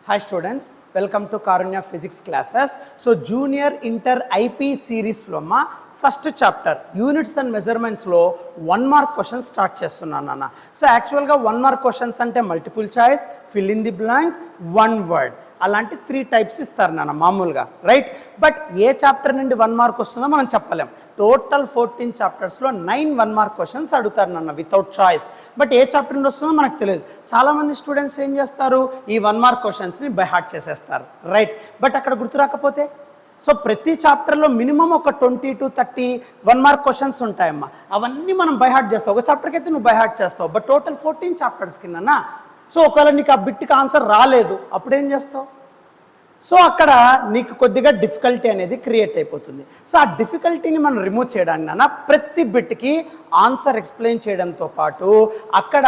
Hi students, welcome to Karunya Physics classes. So Junior Inter IP series lo ma first chapter units and measurements lo 1 mark questions start chestunnanu. So actual ga 1 mark questions ante multiple choice, fill in the blanks, one word. అలాంటి 3 types ఇస్తారు నాన్న మామూలుగా, right. But A chapter నుండి 1 mark వస్తుందో మనం చెప్పలేం. Total 14 చాప్టర్స్లో 9 1 mark questions అడుగుతారు నాన్న without choice. But A chapter నుండి వస్తుందో మనకు తెలియదు. చాలామంది స్టూడెంట్స్ ఏం చేస్తారు, ఈ 1 మార్క్ క్వశ్చన్స్ని బై హార్ట్ చేసేస్తారు, రైట్. బట్ అక్కడ గుర్తు రాకపోతే, సో ప్రతి చాప్టర్లో మినిమం ఒక 20 to 30 1 మార్క్ క్వశ్చన్స్ ఉంటాయమ్మా. అవన్నీ మనం బై హార్ట్ చేస్తావు. ఒక చాప్టర్కి అయితే నువ్వు బై హార్ట్ చేస్తావు, బట్ టోటల్ 14 చాప్టర్స్ కిందనా. సో ఒకవేళ నీకు ఆ బిట్కి ఆన్సర్ రాలేదు, అప్పుడేం చేస్తావు? సో అక్కడ నీకు కొద్దిగా డిఫికల్టీ అనేది క్రియేట్ అయిపోతుంది. సో ఆ డిఫికల్టీని మనం రిమూవ్ చేయడానికి నాన్న ప్రతి బిట్కి ఆన్సర్ ఎక్స్ప్లెయిన్ చేయడంతో పాటు అక్కడ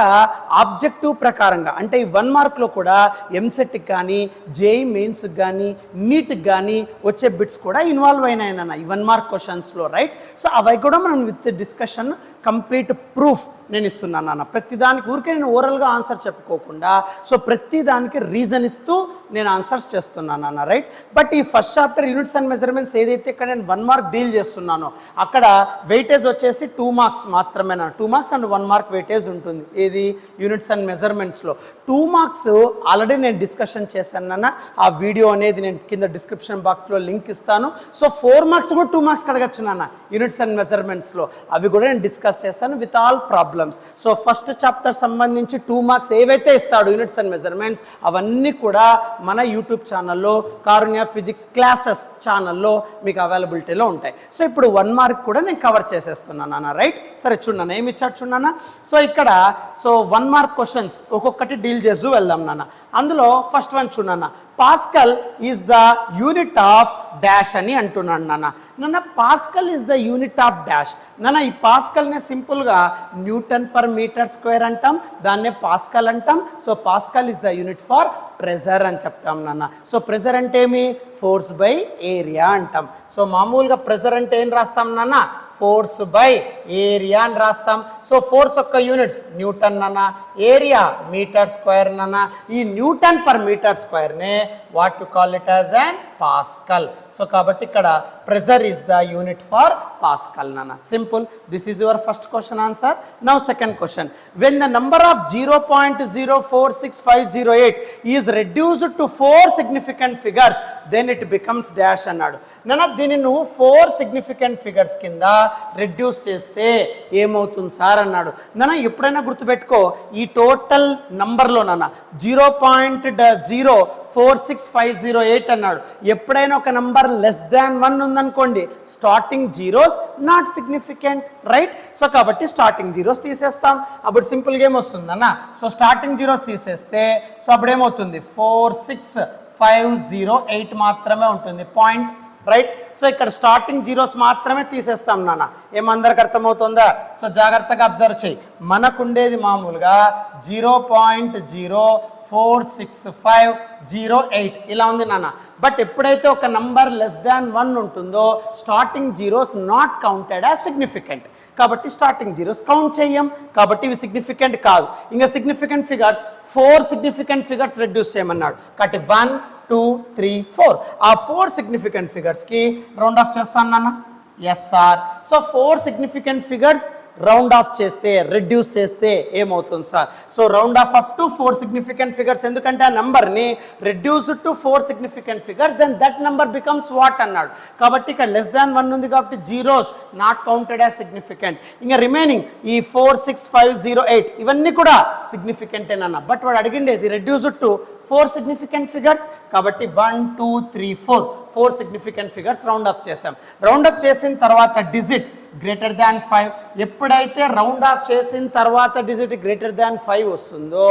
ఆబ్జెక్టివ్ ప్రకారంగా, అంటే ఈ 1 మార్క్లో కూడా ఎంసెట్కి కానీ జేఈ మెయిన్స్కి కానీ నీట్కి కానీ వచ్చే బిట్స్ కూడా ఇన్వాల్వ్ అయినాయి నాన్న ఈ 1 మార్క్ క్వశ్చన్స్లో, రైట్. సో అవి కూడా మనం విత్ డిస్కషన్ కంప్లీట్ ప్రూఫ్ నేను ఇస్తున్నాను నాన్న. ప్రతిదానికి ఊరికే నేను ఓరల్గా ఆన్సర్ చెప్పుకోకుండా, సో ప్రతిదానికి రీజన్ ఇస్తూ నేను ఆన్సర్స్ చేస్తున్నాను నాన్న, రైట్. బట్ ఈ first chapter units and measurements ఏదైతే ఇక్కడ నేను 1 మార్క్ డీల్ చేస్తున్నానో అక్కడ వెయిటేజ్ వచ్చేసి 2 మార్క్స్ మాత్రమే నాన్న. 2 మార్క్స్ అండ్ 1 మార్క్ వెయిటేజ్ ఉంటుంది. ఏది యూనిట్స్ అండ్ మెజర్మెంట్స్లో 2 మార్క్స్ ఆల్రెడీ నేను డిస్కషన్ చేశాను నాన్న. ఆ వీడియో అనేది నేను కింద డిస్క్రిప్షన్ బాక్స్లో లింక్ ఇస్తాను. సో 4 మార్క్స్ కూడా 2 మార్క్స్ అడగచ్చు నాన్న యూనిట్స్ అండ్ మెజర్మెంట్స్లో. అవి కూడా నేను డిస్కస్ చేశాను with all problems. So first chapter సంబంధించి 2 మార్క్స్ ఏవైతే ఇస్తాడు యూనిట్స్ అండ్ మెజర్మెంట్స్, అవన్నీ కూడా మన యూట్యూబ్ ఛానల్లో కారుణ్య ఫిజిక్స్ క్లాసెస్ ఛానల్లో మీకు అవైలబిలిటీలో ఉంటాయి. సో ఇప్పుడు 1 మార్క్ కూడా నేను కవర్ చేసేస్తున్నాను నాన్న, రైట్. సరే చూడన్నా ఏమి ఇచ్చాడు చూడన్నా. సో ఇక్కడ 1 మార్క్ క్వశ్చన్స్ ఒక్కొక్కటి డీల్ చేస్తూ వెళ్దాం నాన్న. అందులో ఫస్ట్ వన్ చూడన్నా, pascal is the unit of dash అని అంటున్నాడు నాన్న. Pascal is the unit of dash నాన్న. ఈ పాస్కల్నే సింపుల్గా న్యూటన్ పర్ మీటర్ స్క్వేర్ అంటాం, దాన్నే పాస్కల్ అంటాం. So pascal is the unit for pressure అని చెప్తాం నాన్న. సో ప్రెజర్ అంటే ఏమి, ఫోర్స్ బై ఏరియా అంటాం. సో మామూలుగా ప్రెజర్ అంటే ఏం రాస్తాం నాన్న, ఫోర్స్ బై ఏరియా అని రాస్తాం. సో ఫోర్స్ యొక్క యూనిట్స్ న్యూటన్ నాన్న, ఏరియా మీటర్ స్క్వేర్ నాన్న. ఈ న్యూటన్ పర్ మీటర్ స్క్వేర్నే what to call it as and pascal. So కాబట్టి ఇక్కడ pressure is the unit for pascal నాన్న. Simple. This is your first question answer. Now second question, when the number of 0.046508 is reduced to 4 significant figures then it becomes dash అన్నాడు నాన్న. దీన్ని నువ్వు 4 significant figures కింద reduce చేస్తే ఏమవుతుంది sir అన్నాడు నాన్న. ఎప్పుడైనా గుర్తుపెట్టుకో, ఈ టోటల్ నంబర్లో నాన్న 0.046508 అన్నాడు. ఎప్పుడైనా ఒక నంబర్ లెస్ దాన్ 1 ఉందనుకోండి, starting zeros not significant, right. So కాబట్టి స్టార్టింగ్ జీరోస్ తీసేస్తాం. అప్పుడు సింపుల్గా ఏమొస్తుంది అన్న, సో స్టార్టింగ్ జీరోస్ తీసేస్తే సో అప్పుడు ఏమవుతుంది 46508 మాత్రమే ఉంటుంది పాయింట్, రైట్. సో ఇక్కడ స్టార్టింగ్ జీరోస్ మాత్రమే తీసేస్తాం నాన్న. ఏమందరికి అర్థమవుతుందా? సో జాగ్రత్తగా అబ్జర్వ్ చేయి. మనకుండేది మామూలుగా 0.046508 ఇలా ఉంది నాన్న. బట్ ఎప్పుడైతే ఒక నంబర్ లెస్ దాన్ 1 ఉంటుందో starting zeros not counted as significant. కాబట్టి స్టార్టింగ్ జీరోస్ కౌంట్ చేయం, కాబట్టి ఇవి సిగ్నిఫికెంట్ కాదు. ఇంకా significant figures 4 significant figures reduce చేయమన్నాడు. కాబట్టి 1 2 3 4 ఆ 4 సిగ్నిఫికెంట్ ఫిగర్స్కి రౌండ్ ఆఫ్ చేస్తాను నాన్న. Yes sir. So 4 significant figures round off చేస్తే, రెడ్యూస్ చేస్తే ఏమవుతుంది sir? So round off up to 4 significant figures. ఎందుకంటే ఆ నెంబర్ని reduced to 4 significant figures, then that number becomes what అన్నాడు. కాబట్టి ఇక్కడ లెస్ దాన్ 1 ఉంది కాబట్టి zeros not counted as significant. ఇంకా రిమైనింగ్ ఈ 46508 ఇవన్నీ కూడా సిగ్నిఫికెంటేనన్న. బట్ వాడు అడిగిండేది రెడ్యూస్డ్ టు 4 సిగ్నిఫికెంట్ ఫిగర్స్. కాబట్టి 1 2 3 4 సిగ్నిఫికెంట్ ఫిగర్స్ రౌండ్ అప్ చేసాం. రౌండ్ అప్ చేసిన తర్వాత డిజిట్ గ్రేటర్ దాన్ 5. ఎప్పుడైతే రౌండ్ ఆఫ్ చేసిన తర్వాత డిజిట్ గ్రేటర్ దాన్ 5 వస్తుందో,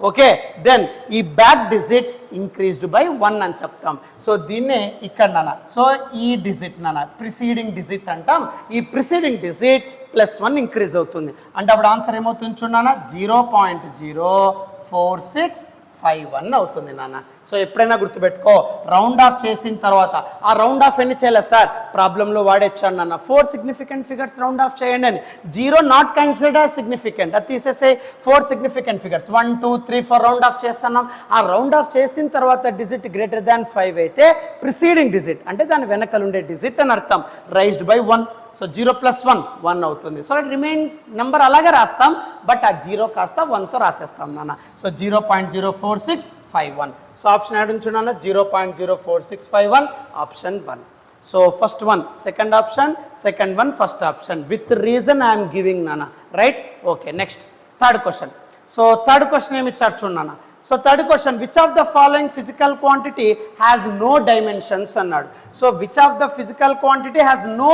ఓకే, దెన్ ఈ బ్యాక్ డిజిట్ ఇంక్రీజ్డ్ బై 1 అని చెప్తాం. సో దీన్నే ఇక్కడ నాన్న, సో ఈ డిజిట్ నాన్న ప్రిసీడింగ్ డిజిట్ అంటాం. ఈ ప్రిసీడింగ్ డిజిట్ +1 ఇంక్రీజ్ అవుతుంది. అంటే అప్పుడు ఆన్సర్ ఏమవుతుంది చూడన్నా, 0.046508 5-1 అవుతుంది నాన్న. సో ఎప్పుడైనా గుర్తుపెట్టుకో, రౌండ్ ఆఫ్ చేసిన తర్వాత ఆ రౌండ్ ఆఫ్ ఎన్ని చేయాలి సార్, ప్రాబ్లంలో వాడేచ్చాను నాన్న. 4 సిగ్నిఫికెంట్ ఫిగర్స్ రౌండ్ ఆఫ్ చేయండి అని. 0 నాట్ కన్సిడర్డ్ యాజ్ సిగ్నిఫికెంట్, అది తీసేసే 4 సిగ్నిఫికెంట్ ఫిగర్స్ 1 2 3 4 రౌండ్ ఆఫ్ చేస్తున్నాం. ఆ రౌండ్ ఆఫ్ చేసిన తర్వాత డిజిట్ గ్రేటర్ దాన్ 5 అయితే ప్రిసీడింగ్ డిజిట్ అంటే దాని వెనకలుండే డిజిట్ అని అర్థం. Raised by 1. సో 0 + 1 1 అవుతుంది. సో రిమైన్ నెంబర్ అలాగే రాస్తాం, బట్ ఆ 0 కాస్త 1తో రాసేస్తాం నాన్న. సో 0.04651. సో ఆప్షన్ యాడ్ ఉంచున్నాను, 0.04651 option 1. So first one second option, second one first option. With reason I'm giving నాన్న, right? Okay, next third question. So third question ఏమి ఇచ్చారు చూడన్నా. So third question, which of the following physical quantity has no dimensions అన్నాడు. So which of the physical quantity has no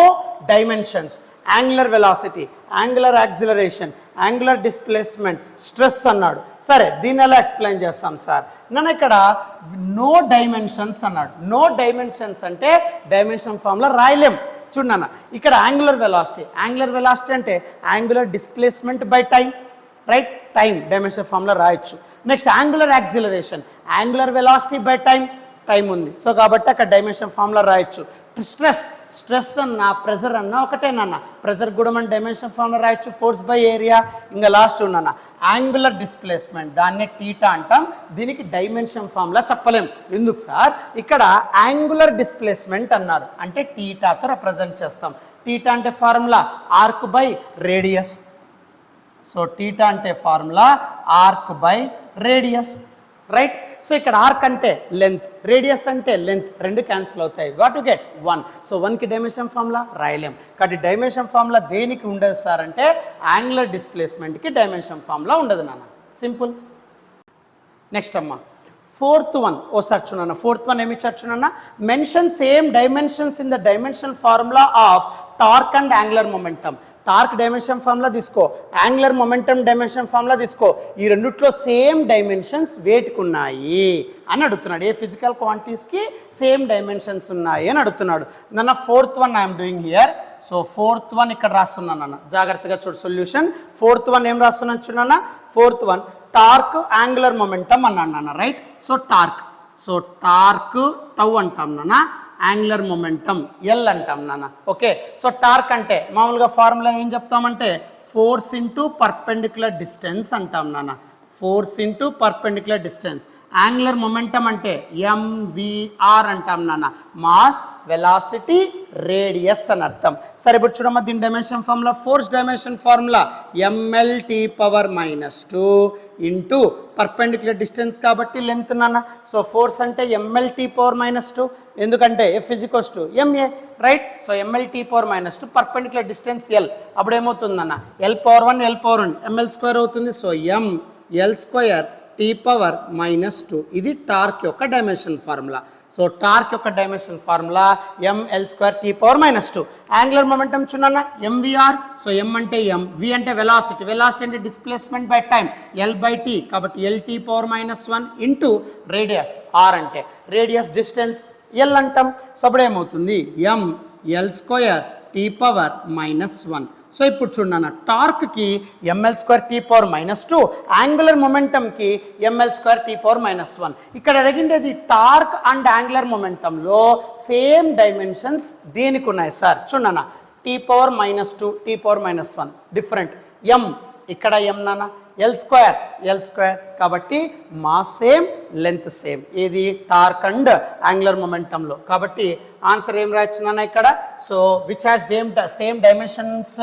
dimensions? Angular velocity, angular acceleration, angular displacement, stress అన్నాడు. సరే, దీన్ని ఎలా explain చేస్తాం sir? నన్ను ఇక్కడ నో డైమెన్షన్స్ అన్నాడు. No dimensions అంటే డైమెన్షన్ ఫార్ములా రాయలేం. చూడన్న, ఇక్కడ యాంగులర్ వెలాసిటీ, యాంగులర్ వెలాసిటీ అంటే angular displacement by time, right? Time dimension formula రాయొచ్చు. Next angular acceleration, angular velocity by time, time ఉంది. సో కాబట్టి అక్కడ డైమెన్షన్ ఫార్ములా రాయొచ్చు. స్ట్రెస్, స్ట్రెస్ అన్న ప్రెజర్ అన్న ఒకటేనన్న. ప్రెజర్ కూడా మన డైమెన్షన్ ఫార్ములా రాయొచ్చు, ఫోర్స్ బై ఏరియా. ఇంకా లాస్ట్ ఉన్నన్న యాంగులర్ డిస్ప్లేస్మెంట్, దాన్నే టీటా అంటాం. దీనికి డైమెన్షన్ ఫార్ములా చెప్పలేం. ఎందుకు సార్? ఇక్కడ యాంగులర్ డిస్ప్లేస్మెంట్ అన్నారు అంటే టీటాతో రిప్రజెంట్ చేస్తాం. టీటా అంటే formula arc by radius. So theta అంటే formula arc by radius, right? So ఇక్కడ ఆర్క్ అంటే లెంత్, రేడియస్ అంటే లెంత్, రెండు క్యాన్సిల్ అవుతాయి. What to get 1. సో 1కి డైమెన్షన్ ఫార్ములా రాయలేం. కాబట్టి డైమెన్షన్ ఫార్ములా దేనికి ఉండదు సార్ అంటే యాంగులర్ డిస్ప్లేస్మెంట్కి డైమెన్షన్ ఫార్ములా ఉండదు నాన్న. సింపుల్. నెక్స్ట్ అమ్మా, ఫోర్త్ వన్ ఓసారి చూడన్న. ఫోర్త్ వన్ ఏమి చూడన్న, mention same dimensions in the dimension formula of torque and angular momentum. Torque dimension formula తీసుకో, యాంగులర్ మొమెంటమ్ డైమెన్షన్ ఫార్ములా తీసుకో. ఈ రెండిట్లో సేమ్ డైమెన్షన్స్ వేటికి ఉన్నాయి అని అడుగుతున్నాడు. ఏ ఫిజికల్ క్వాంటిటీస్కి సేమ్ డైమెన్షన్స్ ఉన్నాయి అని అడుగుతున్నాడు. నన్న fourth one I'm doing here. So fourth one ఇక్కడ రాస్తున్నాను అన్న, జాగ్రత్తగా చూడు సొల్యూషన్. ఫోర్త్ వన్ ఏం రాస్తున్నాను చూడన్న. Fourth one torque angular momentum అన్నాడు నాన్న, right? So torque, so torque tau అంటాం నాన్న, యాంగులర్ మొమెంటమ్ ఎల్ అంటాం నాన్న. ఓకే, సో టార్క్ అంటే మామూలుగా ఫార్ములా ఏం చెప్తామంటే ఫోర్స్ ఇంటూ పర్పెండిక్యులర్ డిస్టెన్స్ అంటాం నాన్న. Force into perpendicular distance. Angular momentum అంటే ఎంవిఆర్ అంటాం నాన్న, మాస్ వెలాసిటీ రేడియస్ అని అర్థం. సరే ఇప్పుడు చూడమ్మా, దీని dimension formula, force dimension formula mL/-2 into perpendicular distance కాబట్టి లెంత్ నాన్న. సో ఫోర్స్ అంటే mL/-2, ఎందుకంటే F = ma, right? So mL/-2 perpendicular distance L. అప్పుడు ఏమవుతుందన్న, L/1 L/1 mL² అవుతుంది. So mL²T⁻⁻2. ఇది టార్క్ యొక్క డైమెన్షన్ ఫార్ములా. సో టార్క్ యొక్క dimension formula mL²T⁻⁻2. Angular momentum చూడన్న ఎంవిఆర్. సో ఎం అంటే ఎం, వి అంటే వెలాసిటీ, వెలాసిటీ అంటే డిస్ప్లేస్మెంట్ బై టైం, L/T కాబట్టి L/T⁻⁻1 ఇంటూ రేడియస్, ఆర్ అంటే రేడియస్, డిస్టెన్స్ ఎల్ అంటాం. సో అప్పుడు ఏమవుతుంది mL²T⁻⁻1. సో ఇప్పుడు చూడన్న, టార్క్కి mL²T⁻⁻2, యాంగులర్ మొమెంటమ్కి mL²T⁻⁻1. ఇక్కడ అడిగిండేది టార్క్ అండ్ యాంగులర్ మొమెంటంలో సేమ్ డైమెన్షన్స్ దేనికి ఉన్నాయి సార్? చూడన్న, T⁻⁻2 T⁻⁻1 different. ఎం ఇక్కడ ఎం నాన్న, L² కాబట్టి మాస్ సేమ్, లెంత్ సేమ్. ఇది టార్క్ అండ్ యాంగులర్ మొమెంటంలో. కాబట్టి ఆన్సర్ ఏం రాయొచ్చున్నా ఇక్కడ? So which has same dimensions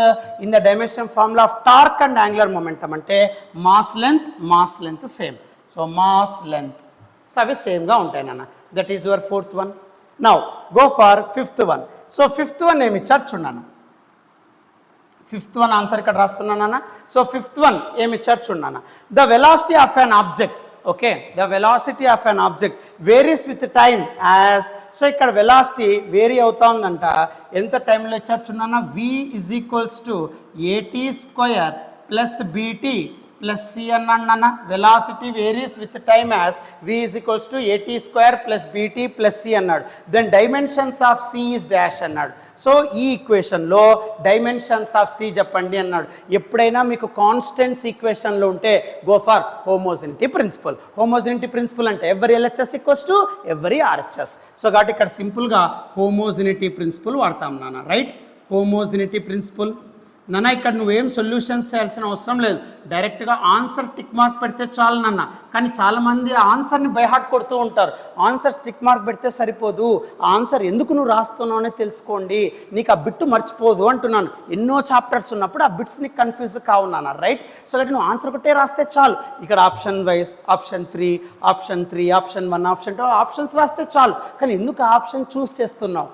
in the dimension formula of torque and angular momentum అంటే mass length same. So mass length, so అవి సేమ్గా ఉంటాయి నాన్న. That is your fourth one. Now go for fifth one. So fifth one ఏమి ఇచ్చారు చూడన్న. Fifth one answer ఇక్కడ రాస్తున్నాను. So fifth one ఏమి ఇచ్చారు చూడన్న. The velocity of an object, okay, the velocity of an object varies with time as. So ఇక్కడ velocity vary అవుతా ఉందంట. ఎంత టైంలో ఇచ్చారు చూడన్న, v = AT² + BT plus c అన్నాడు నాన్న. Velocity varies with time as v is equals to a t square plus BT plus c అన్నాడు. Then dimensions of c is dash అన్నాడు. సో ఈ ఈక్వేషన్లో డైమెన్షన్స్ ఆఫ్ సి చెప్పండి అన్నాడు. ఎప్పుడైనా మీకు కాన్స్టెంట్స్ ఈక్వేషన్లో ఉంటే go for homogeneity principle. Homogeneity principle అంటే ఎవరి ఎల్హెచ్ఎస్ ఈక్వల్స్ టు ఎవరి ఆర్హెచ్ఎస్. సో కాబట్టి ఇక్కడ సింపుల్గా హోమోజినిటీ ప్రిన్సిపల్ వాడతాం నాన్న. Right, homogeneity principle. నాన్న ఇక్కడ నువ్వేం సొల్యూషన్స్ చేయాల్సిన అవసరం లేదు, డైరెక్ట్గా ఆన్సర్ టిక్ మార్క్ పెడితే చాలు నాన్న. కానీ చాలామంది ఆన్సర్ని బైహార్ట్ కొడుతూ ఉంటారు. ఆన్సర్ టిక్ మార్క్ పెడితే సరిపోదు, ఆన్సర్ ఎందుకు నువ్వు రాస్తున్నావు అనేది తెలుసుకోండి, నీకు ఆ బిట్టు మర్చిపోదు అంటున్నాను. ఎన్నో చాప్టర్స్ ఉన్నప్పుడు ఆ బిట్స్ నీకు కన్ఫ్యూజ్ కావు నాన్న. రైట్, సో కాబట్టి నువ్వు ఆన్సర్ ఒకటే రాస్తే చాలు. ఇక్కడ option wise option 3, option 3, option 1, option 2 options రాస్తే చాలు. కానీ ఎందుకు ఆ ఆప్షన్ చూస్ చేస్తున్నావు?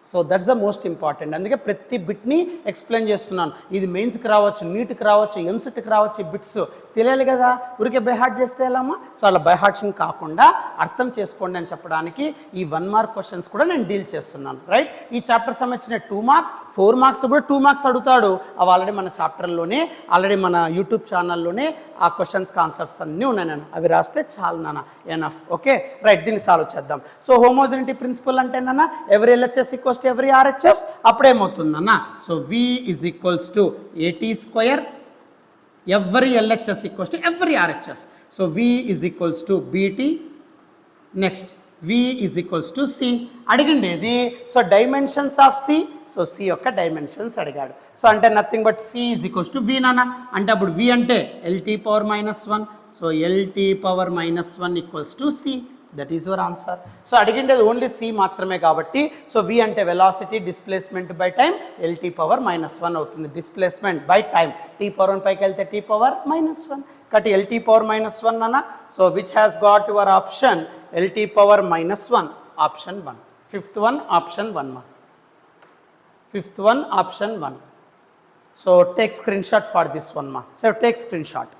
So that's the most important. అందుకే ప్రతి బిట్ని ఎక్స్ప్లెయిన్ చేస్తున్నాను. ఇది మెయిన్స్కి రావచ్చు, నీట్కి రావచ్చు, ఎంసెట్కి రావచ్చు. ఈ బిట్స్ తెలియాలి కదా, ఊరికే బైహార్ట్ చేస్తే ఎలామా? సో అలా బైహార్ట్సింగ్ కాకుండా అర్థం చేసుకోండి అని చెప్పడానికి ఈ 1 మార్క్ క్వశ్చన్స్ కూడా నేను డీల్ చేస్తున్నాను. రైట్, ఈ చాప్టర్ సంబంధించిన 2 మార్క్స్ 4 మార్క్స్ కూడా 2 మార్క్స్ అడుగుతాడు. అవి ఆల్రెడీ మన చాప్టర్లోనే, ఆల్రెడీ మన యూట్యూబ్ ఛానల్లోనే ఆ క్వశ్చన్స్కి ఆన్సర్స్ అన్నీ ఉన్నాయి నాన్న. అవి రాస్తే చాలు నాన్న, ఎనఫ్. ఓకే రైట్, దీన్ని సాల్వ్ చేద్దాం. సో హోమోజెనిటీ ప్రిన్సిపల్ అంటే నాన్న ఎవరి ఎల్హెచ్ఎస్ ఈక్వల్స్ టు ఎవరి ఆర్హెచ్ఎస్. అప్పుడేమవుతుందన్న, so v is equals to a t square every LHS equals to every RHS. So V is equals to BT. Next V is equals to C. అడిగిండేది so dimensions of C. So C యొక్క dimensions అడిగాడు. So అంటే nothing but C is equals to V నాన్న. అంటే అప్పుడు V అంటే LT power -1. So LT power -1 equals to C. That is your answer. So అడిగిండేది only c మాత్రమే కాబట్టి, సో వి అంటే velocity displacement by time, LT power -1 అవుతుంది. Displacement by time, t power 1 పైకి వెళ్తే టీ పవర్ -1 కాబట్టి LT power -1 అన్న. So which has got your option LT power -1, option 1. Fifth one option 1 మా. Fifth one option 1. So take screen shot for this one మా. So take screen shot.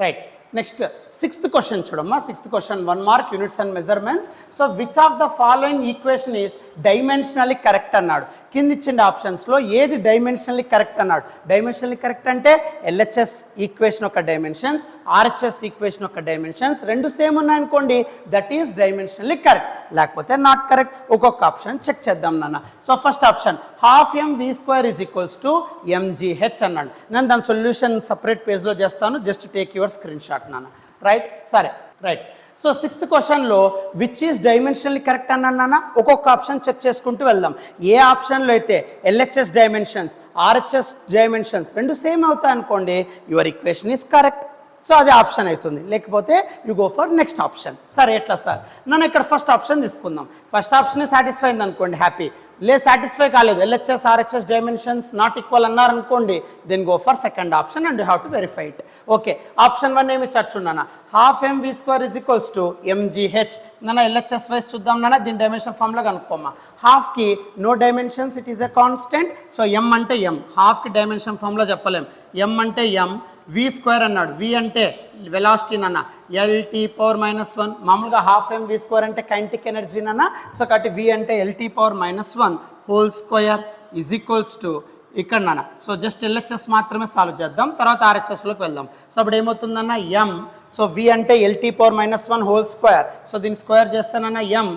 Right. Next, 6th question చూడమ్మా. 6th question 1 mark, units and measurements. So which of the following equation is dimensionally correct అన్నాడు. కింద ఇచ్చిన ఆప్షన్స్లో ఏది dimensionally correct అన్నాడు. Dimensionally correct అంటే LHS equation ఒక డైమెన్షన్స్, ఆర్హెచ్ఎస్ ఈక్వేషన్ ఒక డైమెన్షన్స్ రెండు సేమ్ ఉన్నాయనుకోండి, దట్ ఈస్ డైమెన్షనల్లీ కరెక్ట్. లేకపోతే నాట్ కరెక్ట్. ఒక్కొక్క ఆప్షన్ చెక్ చేద్దాం నాన్న. So first option half mv² is equals to mgh అన్నాడు. నేను దాని సొల్యూషన్ సపరేట్ పేజ్లో చేస్తాను, just take your screen shot నాన్న. రైట్, సరే రైట్. సో 6th క్వశ్చన్లో విచ్ ఈస్ డైమెన్షనల్లీ కరెక్ట్ అన్నాడు నాన్న. ఒక్కొక్క ఆప్షన్ చెక్ చేసుకుంటూ వెళ్దాం. ఏ ఆప్షన్లో అయితే ఎల్హెచ్ఎస్ డైమెన్షన్స్, ఆర్హెచ్ఎస్ డైమెన్షన్స్ రెండు సేమ్ అవుతాయి అనుకోండి, your equation is correct. So అది ఆప్షన్ అవుతుంది. లేకపోతే you go for next option. సరే ఎట్లా సార్? నన్ను ఇక్కడ ఫస్ట్ ఆప్షన్ తీసుకుందాం. ఫస్ట్ ఆప్షన్ సాటిస్ఫై అయింది అనుకోండి, హ్యాపీ. లేదు సాటిస్ఫై కాలేదు, LHS RHS dimensions not equal అన్నారనుకోండి, then go for second option and you have to verify it. Okay, option 1 ఏమి చర్చున్నానా, half mv² is equals to mgh. నాన్న LHS wise చూద్దాం నాన్న, దీని డైమెన్షన్ ఫామ్లో కనుక్కోమ్మా. హాఫ్కి no dimensions, it is a constant. So m అంటే m, హాఫ్కి డైమెన్షన్ ఫామ్లో చెప్పలేం. m అంటే m, v² అన్నాడు. v అంటే వెలాసిటీ నాన్న, ఎల్టీ పవర్ -1. మామూలుగా హాఫ్ mv² అంటే కైనెటిక్ ఎనర్జీ నాన్న. సో కాబట్టి v అంటే LT power -1 whole square is equals to ఇక్కడ నాన్న. సో జస్ట్ ఎల్హెచ్ఎస్ మాత్రమే సాల్వ్ చేద్దాం, తర్వాత ఆర్హెచ్ఎస్లోకి వెళ్దాం. సో అప్పుడు ఏమవుతుందన్న m. సో v అంటే LT power -1 whole square. So దీన్ని స్క్వేర్ చేస్తానన్న m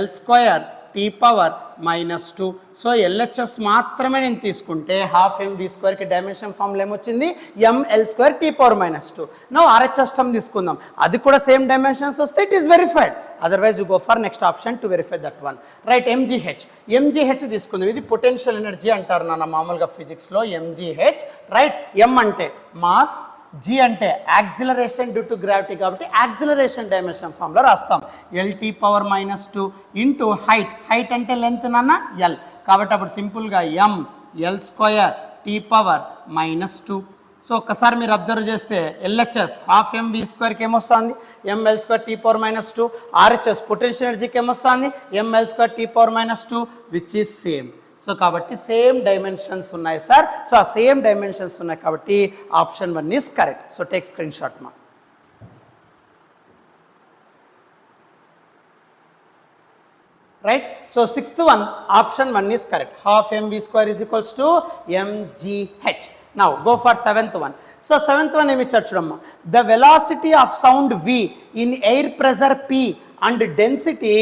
l² T power -2. So LHS మాత్రమే నేను తీసుకుంటే హాఫ్ mv²కి డైమెన్షన్ ఫార్ములా ఏమొచ్చింది, ml² T power -2. No RHS term తీసుకుందాం, అది కూడా సేమ్ డైమెన్షన్స్ వస్తే it is verified. Otherwise you go for next option to verify that one. Right, mgh తీసుకుందాం. ఇది పొటెన్షియల్ ఎనర్జీ అంటారు నాన్న మామూలుగా ఫిజిక్స్లో, mgh. రైట్, m అంటే మాస్, g అంటే యాక్సిలరేషన్ డ్యూ టు గ్రావిటీ కాబట్టి యాక్సిలరేషన్ డైమెన్షన్ ఫామ్లో రాస్తాం. LT power -2 into height, height అంటే లెంత్ నాన్న l, కాబట్టి అప్పుడు సింపుల్గా m l² T power -2. So ఒక్కసారి మీరు అబ్జర్వ్ చేస్తే ఎల్హెచ్ఎస్ హాఫ్ mv²కి ఏమొస్తుంది, ml² T power -2. RHS potential ఎనర్జీకి ఏమొస్తుంది, ml² T power -2 which is same. So కాబట్టి సేమ్ డైమెన్షన్స్ ఉన్నాయి సార్. సో ఆ సేమ్ డైమెన్షన్స్ ఉన్నాయి కాబట్టి option 1 is correct. So take screen shot మా. right? So sixth one, option 1 is correct. Half mv square is equals to mgh. Now go for seventh one. So seventh one ఏమి ఇచ్చారు చూడమ్మా, the velocity of sound v in air pressure p and density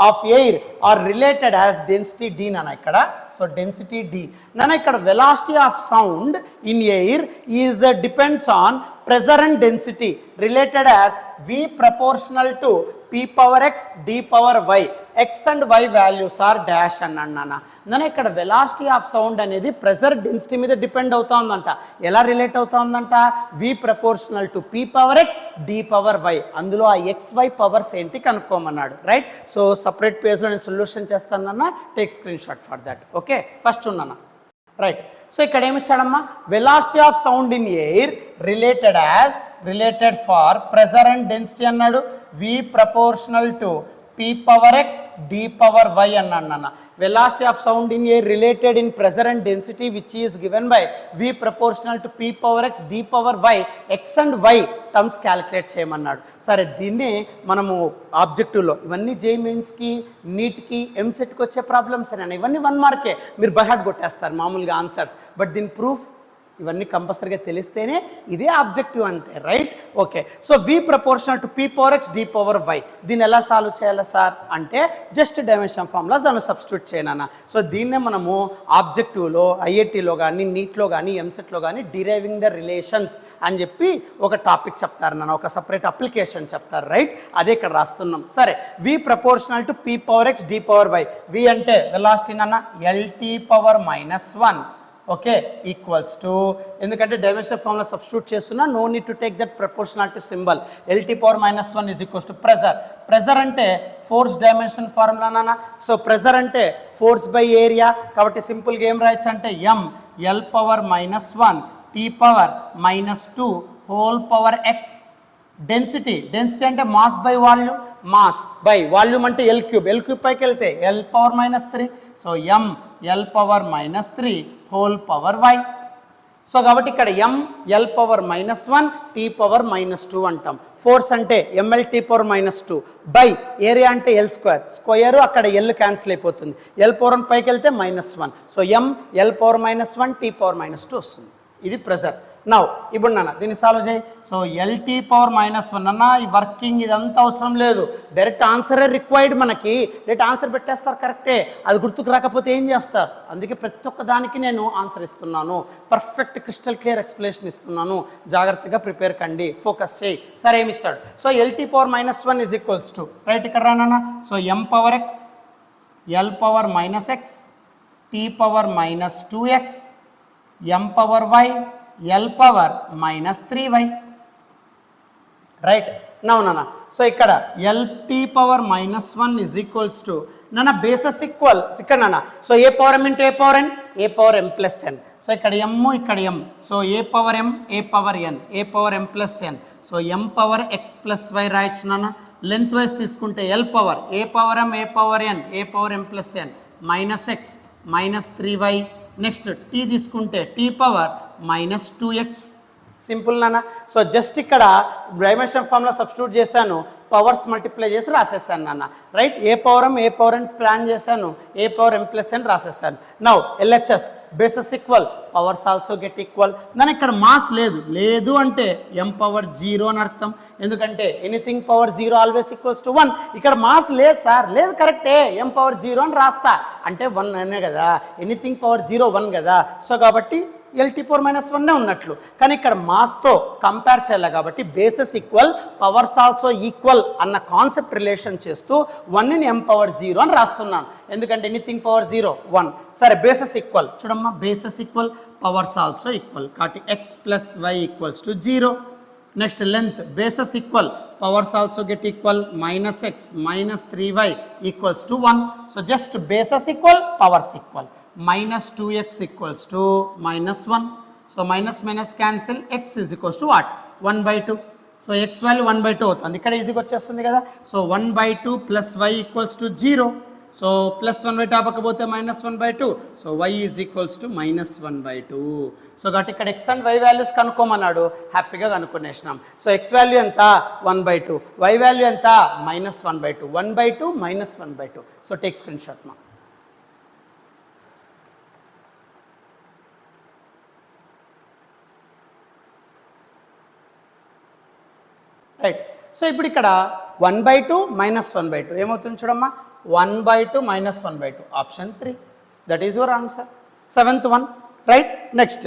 of air are related as density d నాన్న ఇక్కడ. So density d నాన్న ఇక్కడ velocity of sound in air is depends on pressure and density related as v proportional to p power x d power y. x and y values are dash అన్నాను నాన్న. నాన్న ఇక్కడ velocity of sound అనేది pressure density మీద depend అవుతా ఉందంట. ఎలా relate అవుతా ఉందంట, v proportional to p power x d power y. అందులో ఆ xy పవర్స్ ఏంటి కనుక్కోమన్నాడు, రైట్? సో సపరేట్ పేజ్లో నేను సొల్యూషన్ చేస్తానన్నా, take screen shot for that. Okay, first ఉన్నాను, రైట్? సో ఇక్కడ ఏమి ఇచ్చాడమ్మా, velocity of sound in air related for pressure and density అన్నాడు. v proportional to p power x d power y అన్నాడు నాన్న. velocity of sound in air related in pressure and density which is given by v proportional to p power x d power y. x and y terms calculate చేయమన్నాడు. సరే, దీన్ని మనము ఆబ్జెక్టివ్లో ఇవన్నీ జే మెయిన్స్కి, నీట్కి, ఎంసెట్కి వచ్చే problems అని ఇవన్నీ 1 మార్కే, మీరు బై హార్ట్ కొట్టేస్తారు మామూలుగా ఆన్సర్స్. బట్ దీని ప్రూఫ్ ఇవన్నీ కంపల్సరీగా తెలిస్తేనే ఇదే ఆబ్జెక్టివ్ అంటే, right? Okay, so v proportional to p power x d power y. దీన్ని ఎలా సాల్వ్ చేయాలి సార్ అంటే, జస్ట్ డైమెన్షన్ ఫార్ములాస్ దాన్ని సబ్స్టిట్యూట్ చేయనా. సో దీన్నే మనము ఆబ్జెక్టివ్లో, ఐఐటీలో కానీ, నీట్లో కానీ, ఎంసెట్లో కానీ డిరైవింగ్ ద రిలేషన్స్ అని చెప్పి ఒక టాపిక్ చెప్తారు నాన్న, ఒక సపరేట్ అప్లికేషన్ చెప్తారు, రైట్? అదే ఇక్కడ రాస్తున్నాం. సరే, v proportional to p power x d power y. v అంటే వెలాసిటీ నాన్న, lt power -1, okay, equals to, ఎందుకంటే డైమెన్షన్ ఫార్ములా సబ్స్టిట్యూట్ చేస్తున్నా, no need to take that proportionality symbol. lt power -1 is equals to pressure అంటే force dimension formula నాన్న. So pressure అంటే force by area, కాబట్టి సింపుల్గా ఏం రాయొచ్చు అంటే m l power -1 t power -2 whole power x. Density అంటే mass by volume, mass by volume అంటే ఎల్ క్యూబ్ పైకి వెళ్తే l power -3. So m l power -3 whole power y. So కాబట్టి ఇక్కడ m l power -1 t power -2 అంటాం. Force అంటే mlt power -2 by area అంటే square, అక్కడ l క్యాన్సిల్ అయిపోతుంది, l పవర్ 1 పైకి వెళ్తే -1. So m l power -1 t power -2 వస్తుంది. ఇది ప్రెజర్. నౌ ఇప్పుడు నాన్న దీన్ని సాల్వ్ చేయి. సో lt పవర్ -1 అన్న, ఈ వర్కింగ్ ఇదంతా అవసరం లేదు, డైరెక్ట్ ఆన్సరే రిక్వైర్డ్. మనకి డైరెక్ట్ ఆన్సర్ పెట్టేస్తారు, కరెక్టే. అది గుర్తుకు రాకపోతే ఏం చేస్తారు? అందుకే ప్రతి ఒక్క దానికి నేను ఆన్సర్ ఇస్తున్నాను, పర్ఫెక్ట్ క్రిస్టల్ క్లియర్ ఎక్స్ప్లెనేషన్ ఇస్తున్నాను. జాగ్రత్తగా ప్రిపేర్ కండి, ఫోకస్ చేయి. సరే, ఏమి ఇస్తాడు? So lt power -1 is equals to, right ఇక్కడ రానా, so m power x l power -x t power -2x m power y l power -3y, right? Now నాన్న, సో ఇక్కడ lt power -1 is equals to నాన్న bases equal ఇక్కడ నాన్న. So a power m into a power n, a power m plus n. So ఇక్కడ m, ఇక్కడ m, so a power m, a power n, a power m plus n. So m power x plus y రాయొచ్చు నాన్న. Lengthwise తీసుకుంటే l power a power m, a power n, a power m plus n -x -3y. Next t తీసుకుంటే t power -2x. Simple నాన్న. So just ఇక్కడ dimension formula substitute చేశాను, powers multiply చేసి రాసేసాను నాన్న, right? A power m, a power n plan చేశాను, a power m plus n రాసేసాను. Now LHS bases equal, powers also get equal. దాని ఇక్కడ మాస్ లేదు అంటే m పవర్ 0 అని అర్థం, ఎందుకంటే anything power 0 always equals to 1. ఇక్కడ మాస్ లేదు సార్, లేదు, కరెక్టే, m పవర్ 0 అని రాస్తా, అంటే 1 అనే కదా, ఎనీథింగ్ పవర్ 0 1 కదా. సో కాబట్టి lt పవర్ -1 ఉన్నట్లు, కానీ ఇక్కడ మాస్తో కంపేర్ చేయాలి కాబట్టి bases equal, powers also equal అన్న కాన్సెప్ట్ రిలేషన్ చేస్తూ 1ని m పవర్ 0 అని రాస్తున్నాను, ఎందుకంటే ఎనీథింగ్ పవర్ 0 1. సరే, బేసెస్ ఈక్వల్ చూడమ్మా, bases equal, powers also equal, కాబట్టి x plus y equals to 0. Next length bases equal, powers also get equal, -x -3y equals to 1. So just bases equal, powers equal, -2x equals to -1. So minus cancel, x is equals to what, 1/2. So x value 1/2 అవుతుంది, ఇక్కడ ఈజీగా వచ్చేస్తుంది కదా. So 1/2 plus y equals to 0. So +1/2 పక్కపోతే -1/2. So y is equals to -1/2. So కాబట్టి ఇక్కడ x and y values కనుక్కోమన్నాడు, హ్యాపీగా కనుక్కునేసినాం. So x value ఎంత 1/2, y value ఎంత -1/2, 1/2 -1/2. సో టేక్ స్క్రీన్ షాట్ మా. రైట్. సో ఇప్పుడు ఇక్కడ 1/2 -1/2 ఏమవుతుంది చూడమ్మా, 1/2 -1/2, option 3. That is your answer. 7th one. Right. Next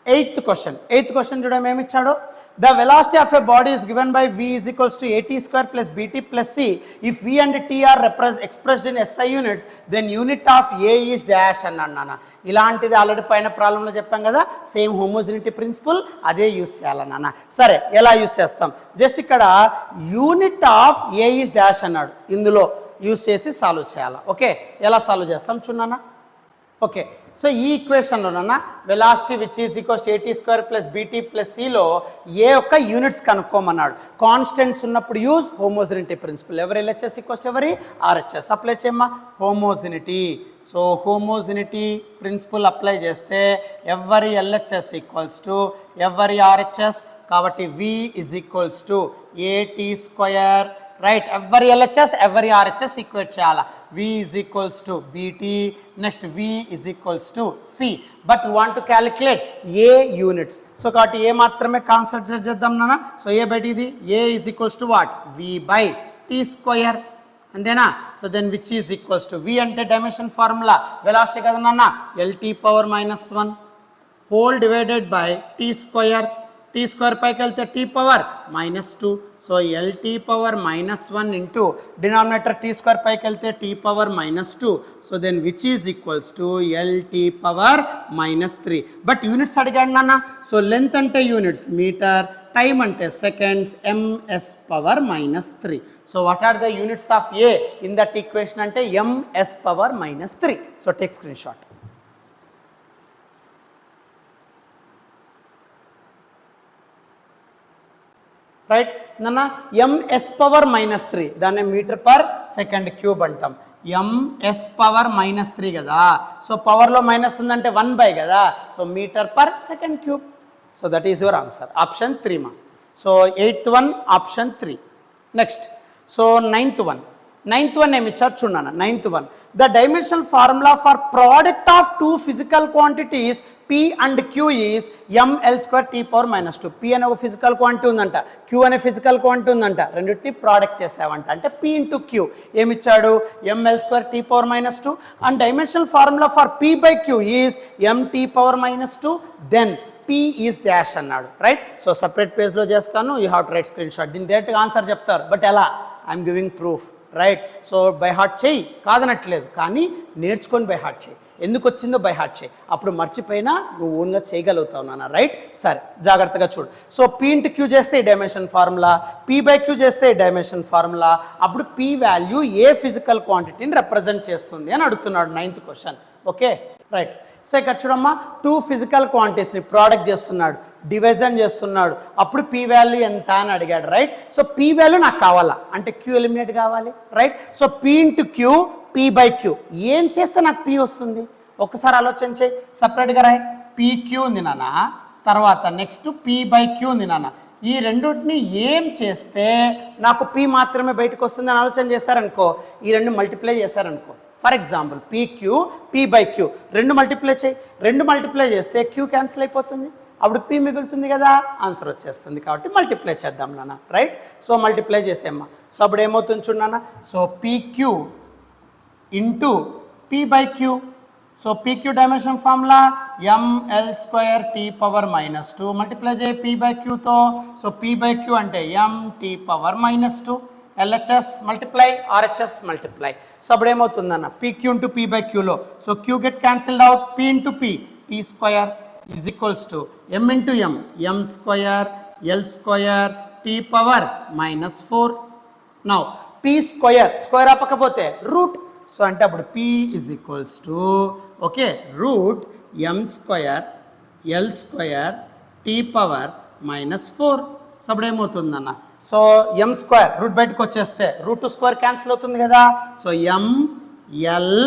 8th question చూడడం ఏమి ఇచ్చాడు. The velocity of a body is given by v is equals to at square plus bt plus c. If v and t are expressed in SI units, then unit of a is dash అన్నాను. ఇలాంటిది already పైన ప్రాబ్లంలో చెప్పాం కదా, same homogeneity principal అదే use చేయాలన్నా. సరే, ఎలా యూస్ చేస్తాం, జస్ట్ ఇక్కడ unit of A is dash అన్నాడు, ఇందులో యూస్ చేసి సాల్వ్ చేయాలి. ఓకే, ఎలా సాల్వ్ చేస్తాం చూడన్నా. ఓకే, సో ఈ ఈక్వేషన్లోనన్నా velocity which is equals to at square plus BT plus సిలో ఏ యొక్క యూనిట్స్ కనుక్కోమన్నాడు. కాన్స్టెంట్స్ ఉన్నప్పుడు యూజ్ హోమోజినిటీ ప్రిన్సిపల్. ఎవరి ఎల్హెచ్ఎస్ ఈక్వల్స్ టు ఎవరి ఆర్హెచ్ఎస్. అప్లై చేయమ్మా homogeneity. So homogeneity principle apply చేస్తే ఎవరి ఎల్హెచ్ఎస్ ఈక్వల్స్ టు ఎవరి ఆర్హెచ్ఎస్. కాబట్టి v is equals to at square. Right, ఎవరి ఎల్హెచ్ఎస్ ఎవరి ఆర్హెచ్ఎస్ ఈక్వేట్ చేయాలా. v is equals to BT, next v is equals to c. But you want to calculate A units. So కాబట్టి ఏ మాత్రమే concentrate చేద్దాం నాన్న. So a బయట ఇది a is equals to what, v/t square. అంతేనా. So then which is equals to v అంటే dimension formula velocity కదా నాన్న, LT⁻⁻1 whole divided by t square. t square పైకి వెళ్తే t⁻⁻2. So LT⁻⁻1 into denominator t square పైకి వెళ్తే t⁻⁻2. So then which is equals to LT⁻⁻3. But units అడిగాడు నాన్న. సో లెంత్ అంటే యూనిట్స్ మీటర్, టైమ్ అంటే seconds, ms⁻⁻3. So what are the units of A in that equation అంటే ms⁻⁻3. So take screen shot. Right నాన్న, ms⁻⁻3 దాన్ని metre per second cube అంటాం. ms⁻⁻3 కదా. సో పవర్లో మైనస్ ఉందంటే 1/, కదా. So metre per second cube. So that is your answer, option 3 మా. So 8th one option 3. Next so 9th one ఏమి ఇచ్చారు చూడన్నా. 9th one, the dimensional formula for product of two physical quantities P and Q is ml²T⁻⁻2. P అనే ఒక physical quantity ఉందంట, Q అనే physical quantity ఉందంట, రెండింటిని ప్రోడక్ట్ చేసావంట. అంటే P ఇంటూ Q ఏమిచ్చాడు, ml²T⁻⁻2. And dimensional formula for P/Q is mt⁻⁻2. Then P is dash అన్నాడు. రైట్. సో సపరేట్ పేజ్లో చేస్తాను, you have to write screenshot. దీని డైరెక్ట్గా ఆన్సర్ చెప్తారు, బట్ ఎలా, I'm giving proof. Right. So by heart చేయి కాదనట్లేదు, కానీ నేర్చుకొని బై హార్ట్ చేయి. ఎందుకు వచ్చిందో బై హార్ట్ చేయి, అప్పుడు మర్చిపోయినా నువ్వు ఓన్గా చేయగలుగుతావు నాన్న. రైట్. సరే, జాగ్రత్తగా చూడు. సో P ఇంటూ Q చేస్తే ఈ డైమెన్షన్ ఫార్ములా, P/Q చేస్తే ఈ డైమెన్షన్ ఫార్ములా. అప్పుడు P వాల్యూ ఏ ఫిజికల్ క్వాంటిటీని రిప్రజెంట్ చేస్తుంది అని అడుగుతున్నాడు 9th question. Okay, right. So ఇక్కడ చూడమ్మా, టూ ఫిజికల్ క్వాంటిటీస్ని ప్రోడక్ట్ చేస్తున్నాడు, డివిజన్ చేస్తున్నాడు. అప్పుడు P వాల్యూ ఎంత అని అడిగాడు. రైట్. సో P వాల్యూ నాకు కావాలా అంటే Q ఎలిమినేట్ కావాలి. Right. So P into Q, P/Q ఏం చేస్తే నాకు P వస్తుంది, ఒక్కసారి ఆలోచన చేయి. సపరేట్గా రాయి. PQ ఉంది నాన్న, తర్వాత నెక్స్ట్ P/Q ఉంది నాన్న. ఈ రెండింటిని ఏం చేస్తే నాకు P మాత్రమే బయటకు వస్తుంది అని ఆలోచన చేశారనుకో, ఈ రెండు మల్టిప్లై చేశారనుకో. ఫర్ ఎగ్జాంపుల్ PQ, P/Q రెండు మల్టిప్లై చేయి. రెండు మల్టిప్లై చేస్తే Q క్యాన్సిల్ అయిపోతుంది, అప్పుడు P మిగులుతుంది కదా, ఆన్సర్ వచ్చేస్తుంది. కాబట్టి మల్టిప్లై చేద్దాం నాన్న. రైట్. సో మల్టిప్లై చేసేమ్మా. సో అప్పుడు ఏమవుతుంది చూడన్నా. So PQ into P/Q. So PQ dimension formula ml²T⁻⁻2 multiply చేయి P/Qతో. సో P/Q అంటే mt⁻⁻2. LHS multiply, RHS multiply. So అప్పుడు ఏమవుతుందన్న PQ ఇంటూ P/Qలో. So Q get cancelled out, P into P square is equals to m into m² L² T⁻⁻4. Now P square అప్పకపోతే root. So అంటే అప్పుడు P is equals to okay root m² L² T⁻⁻4. So అప్పుడు ఏమవుతుందన్న so M square root బయటకు వచ్చేస్తే route 2 square cancel అవుతుంది కదా. So M L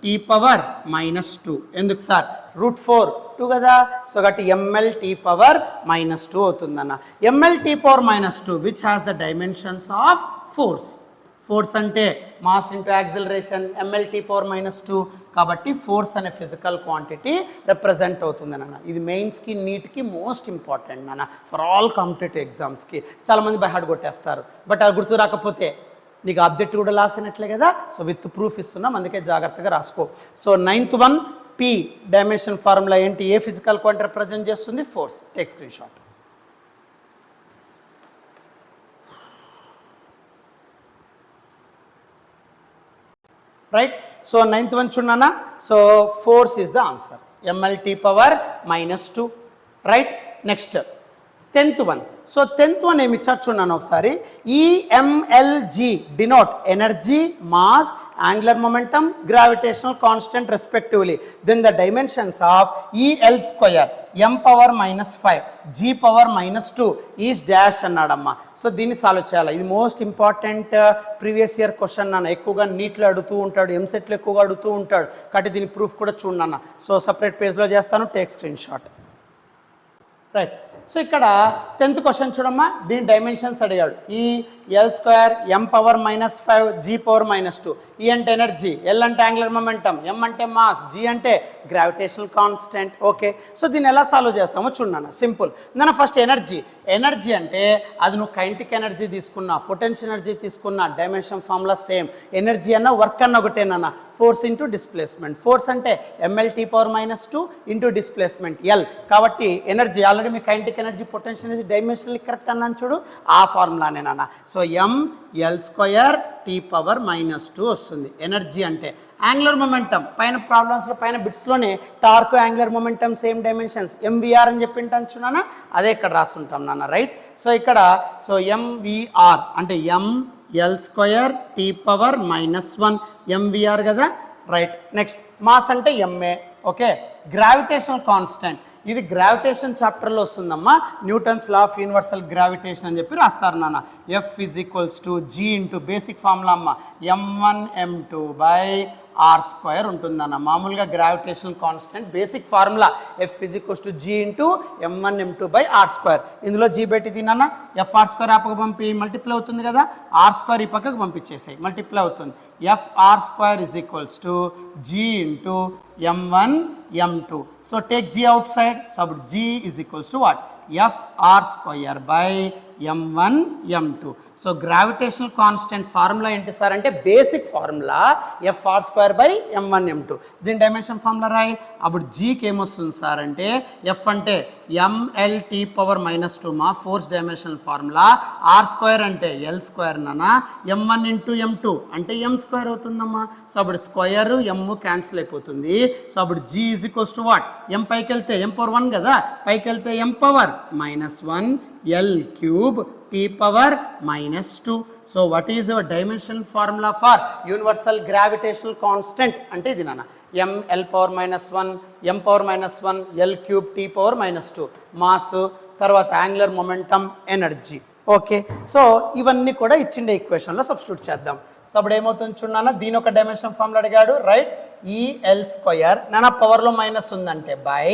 T power -2 ఎందుకు సార్ రూట్ 4 2 కదా. సో కాబట్టి ఎంఎల్ టీ పవర్ -2 అవుతుందన్న. ML T power -2 which has the dimensions of force అంటే mass into acceleration ML T power -2 కాబట్టి ఫోర్స్ అనే ఫిజికల్ క్వాంటిటీ రిప్రజెంట్ అవుతుంది అన్న. ఇది మెయిన్స్కి నీట్కి మోస్ట్ ఇంపార్టెంట్ అన్న ఫర్ ఆల్ కాంపిటేటివ్ ఎగ్జామ్స్కి. చాలామంది బై హార్ట్ కొట్టేస్తారు, బట్ అది గుర్తు రాకపోతే నీకు ఆబ్జెక్ట్ కూడా లాస్ అయినట్లే కదా. సో విత్ ప్రూఫ్ ఇస్తున్నాం, అందుకే జాగ్రత్తగా రాసుకో. So 9th one P dimension formula ఏంటి, ఏ ఫిజికల్ క్వాంటిటీ రిప్రజెంట్ చేస్తుంది, force. Take screen shot. Right. So 9th one చూడనా. So force is the answer, MLT power -2. Right. Next 10th one. So 10th one ఏమి ఇచ్చారు చూడన్నాను ఒకసారి. EMLG denote energy, mass, angular momentum, gravitational constant respectively. Then the dimensions of EL square M power -5 G power -2 is dash అన్నాడమ్మా. సో దీన్ని solve చేయాలి. ఇది most important previous year question నాన్న. ఎక్కువగా నీట్లో అడుగుతూ ఉంటాడు, ఎంసెట్లో ఎక్కువగా అడుగుతూ ఉంటాడు కాబట్టి దీని ప్రూఫ్ కూడా చూడన్నా. సో సపరేట్ పేజ్లో చేస్తాను, take screen shot. Right. So ఇక్కడ 10th క్వశ్చన్ చూడమ్మా, దీని డైమెన్షన్స్ అడిగాడు. ఈ ఎల్ స్క్వేర్ ఎం పవర్ -5 జీ పవర్ -2. ఈ అంటే ఎనర్జీ, ఎల్ అంటే యాంగులర్ మొమెంటమ్, ఎం అంటే మాస్, జీ అంటే గ్రావిటేషనల్ కాన్స్టెంట్. ఓకే. సో దీన్ని ఎలా సాల్వ్ చేస్తామో చూడన్నా. సింపుల్. నన్ను ఫస్ట్ ఎనర్జీ అంటే అది నువ్వు కైనెటిక్ ఎనర్జీ తీసుకున్నా, పొటెన్షియల్ ఎనర్జీ తీసుకున్నా, డైమెన్షన్ ఫార్ములా సేమ్. ఎనర్జీ అన్న వర్క్ అన్న ఒకటేనన్నా. Force into displacement. ఫోర్స్ అంటే MLT power -2 into displacement L. కాబట్టి ఎనర్జీ ఆల్రెడీ మీ kinetic energy, potential energy, dimensional correct అన్నాను చూడు, ఆ ఫార్ములానేనన్నా. So ML square T power -2 వస్తుంది. ఎనర్జీ అంటే యాంగులర్ మొమెంటమ్ పైన ప్రాబ్లమ్స్లో పైన బిట్స్లోనే torque angular momentum same dimensions MVR అని చెప్పింటాను చూడన్నా, అదే ఇక్కడ రాస్తుంటాం నాన్న. రైట్. సో ఇక్కడ సో ఎంవిఆర్ అంటే ML square T power -1 MVR కదా. రైట్. నెక్స్ట్ మాస్ అంటే ఎంఏ. ఓకే. గ్రావిటేషనల్ కాన్స్టెంట్ ఇది గ్రావిటేషన్ చాప్టర్లో వస్తుందమ్మా. Newton's law of universal gravitation అని చెప్పి రాస్తారు నాన్న. F = G into basic formula అమ్మ m1m2/r² ఉంటుందన్న. మామూలుగా gravitational constant basic formula F = G into m1m2/r². ఇందులో జీ పెట్టి తిన్నా FR² ఆ పక్కకు పంపి మల్టిప్లై అవుతుంది కదా, R² ఈ పక్కకు పంపించేసాయి, మల్టిప్లై అవుతుంది. FR² = G into m1m2. So take G outside. So G = what? FR²/m1m2. So gravitational constant formula ఏంటి సార్ అంటే బేసిక్ ఫార్ములా FR²/m1m2. దీని డైమెన్షన్ ఫార్ములా రాయి. అప్పుడు జీకి ఏమొస్తుంది సార్ అంటే ఎఫ్ అంటే ఎంఎల్టీ పవర్ -2 మా ఫోర్స్ డైమెన్షనల్ ఫార్ములా. R² అంటే L² నానా. m1 ఇంటూ m2 అంటే m² అవుతుందమ్మా. సో అప్పుడు స్క్వయర్ ఎమ్ క్యాన్సిల్ అయిపోతుంది. సో అప్పుడు G = వాట్, m పైకి వెళ్తే m పవర్ 1 కదా, పైకి వెళ్తే m power -1 L³ T power -2. So what is your dimensional formula for universal gravitational constant అంటే ఇది నాన్న. ml power -1 m power -1 L³ T power -2 mass, తర్వాత angular momentum, energy. Okay. So ఇవన్నీ కూడా ఇచ్చిండే ఈక్వేషన్లో సబ్స్టిట్యూట్ చేద్దాం. సో అప్పుడు ఏమవుతుంది చూడన్నా, దీని ఒక డైమెన్షన్ ఫార్ములా అడిగాడు. రైట్. EL² నాన్న పవర్లో మైనస్ ఉందంటే బై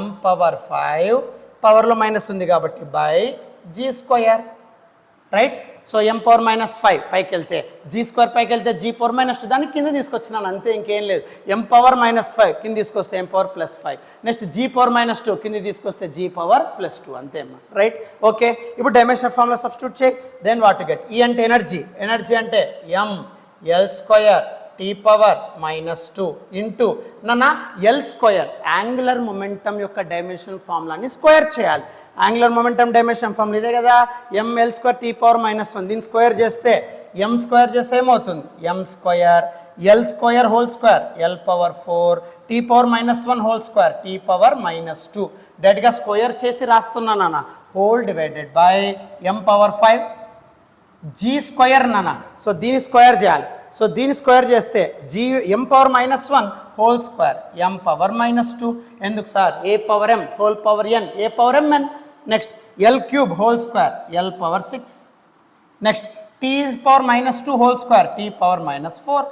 m పవర్ 5 పవర్లో మైనస్ ఉంది కాబట్టి by G². Right. So m power -5 పైకి వెళ్తే G² పైకి వెళ్తే G పవర్ -2 దాన్ని కింద తీసుకొచ్చినాను అంతే, ఇంకేం లేదు. m పవర్ -5 కింద తీసుకొస్తే m power +5. Next G power -2 కింద తీసుకొస్తే G పవర్ +2 అంతే అమ్మా. రైట్. ఓకే. ఇప్పుడు డైమెన్షన్ ఫార్ములా సబ్స్టిట్యూట్ చేయి. Then what to get. ఈ అంటే ఎనర్జీ అంటే mL² T పవర్ -2 ఇంటూ నాన్న L² యాంగులర్ మొమెంటమ్ యొక్క డైమెన్షన్ ఫార్ములాని స్క్వేర్ చేయాలి. యాంగులర్ మొమెంటమ్ డైమెన్షన్ ఫార్ములా ఇదే కదా, mL² T పవర్ -1. దీన్ని స్క్వేర్ చేస్తే m² చేస్తే ఏమవుతుంది m² L² whole square L power 4 T power -1 whole square T power -2. డైరెక్ట్గా స్క్వేర్ చేసి రాస్తున్నాను నాన్న. Whole divided by m power 5 G² నాన్న. సో దీన్ని స్క్వేర్ చేయాలి. సో దీన్ని స్క్వేర్ చేస్తే m power -1 whole square m power -2. ఎందుకు sir a power m whole power n a power mn. Next L³ whole square L power 6 next t power -2 whole square t power -4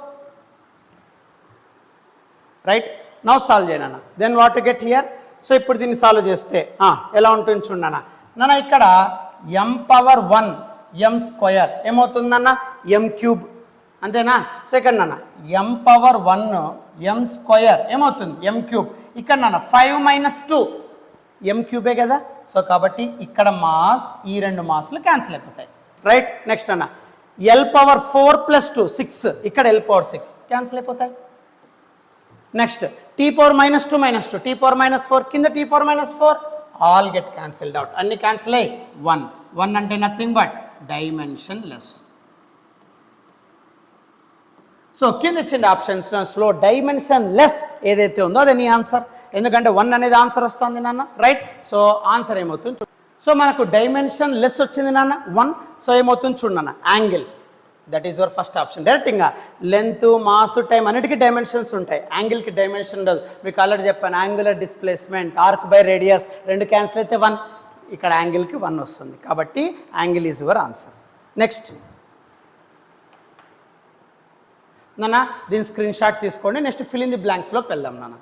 right. Now solve చేయనా. Then what to get here. So ఇప్పుడు దీన్ని solve చేస్తే ఎలా ఉంటుంది చూడన్నా నాన్న. ఇక్కడ m power 1 m square ఏమవుతుందన్న m క్యూబ్ అంతేనా. సో ఇక్కడ నాన్న m పవర్ 1 m స్క్వేర్ ఏమవుతుంది m క్యూబ్. ఇక్కడ నాన్న 5 - 2 m క్యూబే కదా. సో కాబట్టి ఇక్కడ మాస్ ఈ రెండు మాస్లు క్యాన్సిల్ అయిపోతాయి రైట్. నెక్స్ట్ అన్న l పవర్ 4 + 2 6 ఇక్కడ l పవర్ 6 క్యాన్సిల్ అయిపోతాయి. Next t power -2 -2 t power -4 కింద t power -4 all get cancelled out. అన్ని క్యాన్సిల్ అయ్యి 1 అంటే nothing but dimension less. So కింద ఇచ్చిన ఆప్షన్స్లో డైమెన్షన్ లెస్ ఏదైతే ఉందో అదే నీ ఆన్సర్. ఎందుకంటే 1 అనేది ఆన్సర్ వస్తుంది నాన్న రైట్. సో ఆన్సర్ ఏమవుతుంది. సో మనకు డైమెన్షన్ లెస్ వచ్చింది నాన్న 1. సో ఏమవుతుంది చూడన్న angle that is your first option. డైరెక్ట్గా లెంత్ మాస్ టైం అన్నిటికీ డైమెన్షన్స్ ఉంటాయి, యాంగిల్కి డైమెన్షన్ ఉండదు. మీకు ఆల్రెడీ చెప్పాను angular displacement arc by radius రెండు క్యాన్సిల్ అయితే 1. ఇక్కడ యాంగిల్కి 1 వస్తుంది కాబట్టి angle is your answer. Next నాన్న దీని స్క్రీన్ షాట్ తీసుకోండి. నెక్స్ట్ ఫిల్ ఇన్ ది బ్లాంక్స్లోకి వెళ్దాం నాన్న.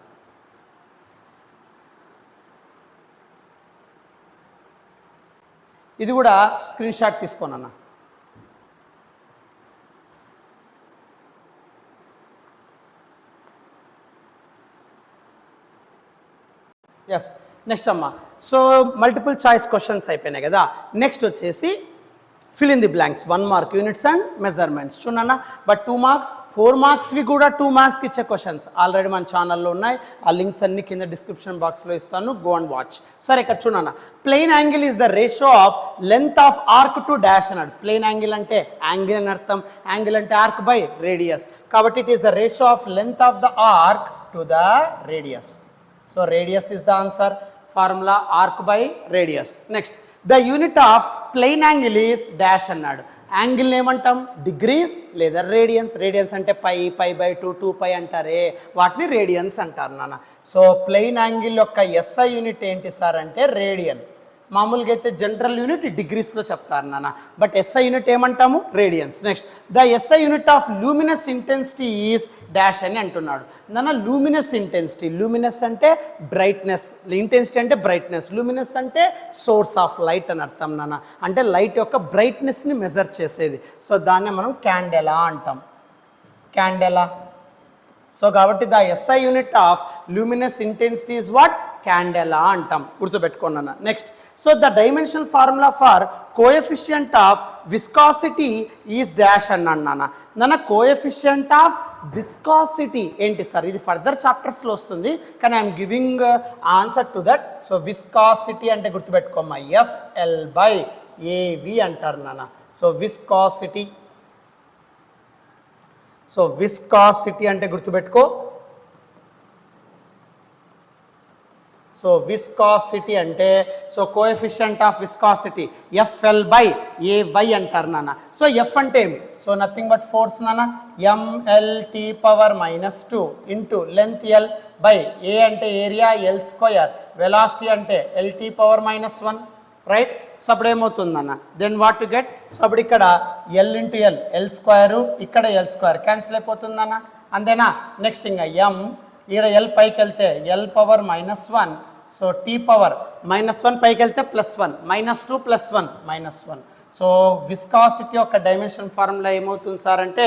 ఇది కూడా స్క్రీన్ షాట్ తీసుకోనన్న. ఎస్ నెక్స్ట్ అమ్మా. సో మల్టిపుల్ చాయిస్ క్వశ్చన్స్ అయిపోయినాయి కదా. నెక్స్ట్ వచ్చేసి fill in the blanks 1 mark units and measurements చూడన్నా. బట్ 2 మార్క్స్ 4 మార్క్స్వి కూడా 2 మార్క్స్కి ఇచ్చే క్వశ్చన్స్ ఆల్రెడీ మన ఛానల్లో ఉన్నాయి. ఆ లింక్స్ అన్ని కింద డిస్క్రిప్షన్ బాక్స్లో ఇస్తాను, గో అండ్ వాచ్. సరే ఇక్కడ చూడన్నా. Plain angle is the ratio of length of arc to dash అన్నాడు. ప్లెయిన్ యాంగిల్ అంటే యాంగిల్ అని అర్థం, యాంగిల్ అంటే ఆర్క్ బై రేడియస్. కాబట్టి it is the ratio of length of the arc to the radius. So radius is the answer. Formula arc by radius. Next the unit of plain angle is dash అన్నాడు. Angle ఏమంటాం degrees లేదా radians. Radians అంటే π/2 2π అంటారే వాటిని radians అంటారు నాన్న. So plain angle యొక్క SI unit ఏంటి సార్ అంటే రేడియన్. మామూలుగా అయితే జనరల్ యూనిట్ డిగ్రీస్లో చెప్తారు నాన్న, బట్ SI యూనిట్ ఏమంటాము radians. Next the SI unit of luminous intensity is dash అని అంటున్నాడు నాన్న. లూమినస్ ఇంటెన్సిటీ, లూమినస్ అంటే బ్రైట్నెస్, ఇంటెన్సిటీ అంటే బ్రైట్నెస్, లూమినస్ అంటే సోర్స్ ఆఫ్ లైట్ అని అర్థం నాన్న. అంటే లైట్ యొక్క బ్రైట్నెస్ని మెజర్ చేసేది. సో దాన్నే మనం క్యాండెలా అంటాం, క్యాండెలా. సో కాబట్టి the SI unit of luminous intensity is what candela అంటాం, గుర్తుపెట్టుకున్నాను. Next so the dimension formula for coefficient of viscosity is dash అన్నాను నాన్న. కోఎఫిషియంట్ ఆఫ్ విస్కాసిటీ ఏంటి సార్, ఇది ఫర్దర్ చాప్టర్స్లో వస్తుంది కానీ I'm giving answer to that. So viscosity అంటే గుర్తుపెట్టుకోమ్మా FL/AV అంటారు నాన్న. సో విస్కాసిటీ, సో విస్కాసిటీ అంటే గుర్తుపెట్టుకో. సో విస్కాసిటీ అంటే so coefficient of viscosity FL/AY అంటారు నాన్న. సో F అంటే ఏమి, సో నథింగ్ బట్ ఫోర్స్ నాన్న. mLT⁻² into length L by A అంటే ఏరియా L², వెలాసిటీ అంటే LT⁻⁻1 రైట్. సో అప్పుడు ఏమవుతుందన్న then what to get. So అప్పుడు ఇక్కడ L ఇంటూ L L², ఇక్కడ L² క్యాన్సిల్ అయిపోతుందన్న అంతేనా. నెక్స్ట్ ఇంకా M, ఇక్కడ L పైకి వెళ్తే L⁻⁻1, సో T⁻⁻1 పైకి వెళ్తే +1, -2 +1 -1. సో విస్కాసిటీ యొక్క డైమెన్షన్ ఫార్ములా ఏమవుతుంది సార్ అంటే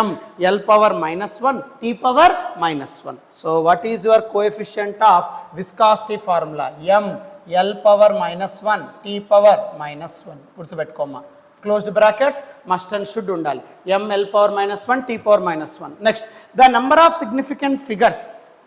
M L⁻⁻1 T⁻⁻1. So what is your coefficient of viscosity formula M L⁻⁻1 T⁻⁻1. గుర్తుపెట్టుకోమ్మా, closed brackets must and should ఉండాలి. M L⁻⁻1 T⁻⁻1. Next the number of significant figures.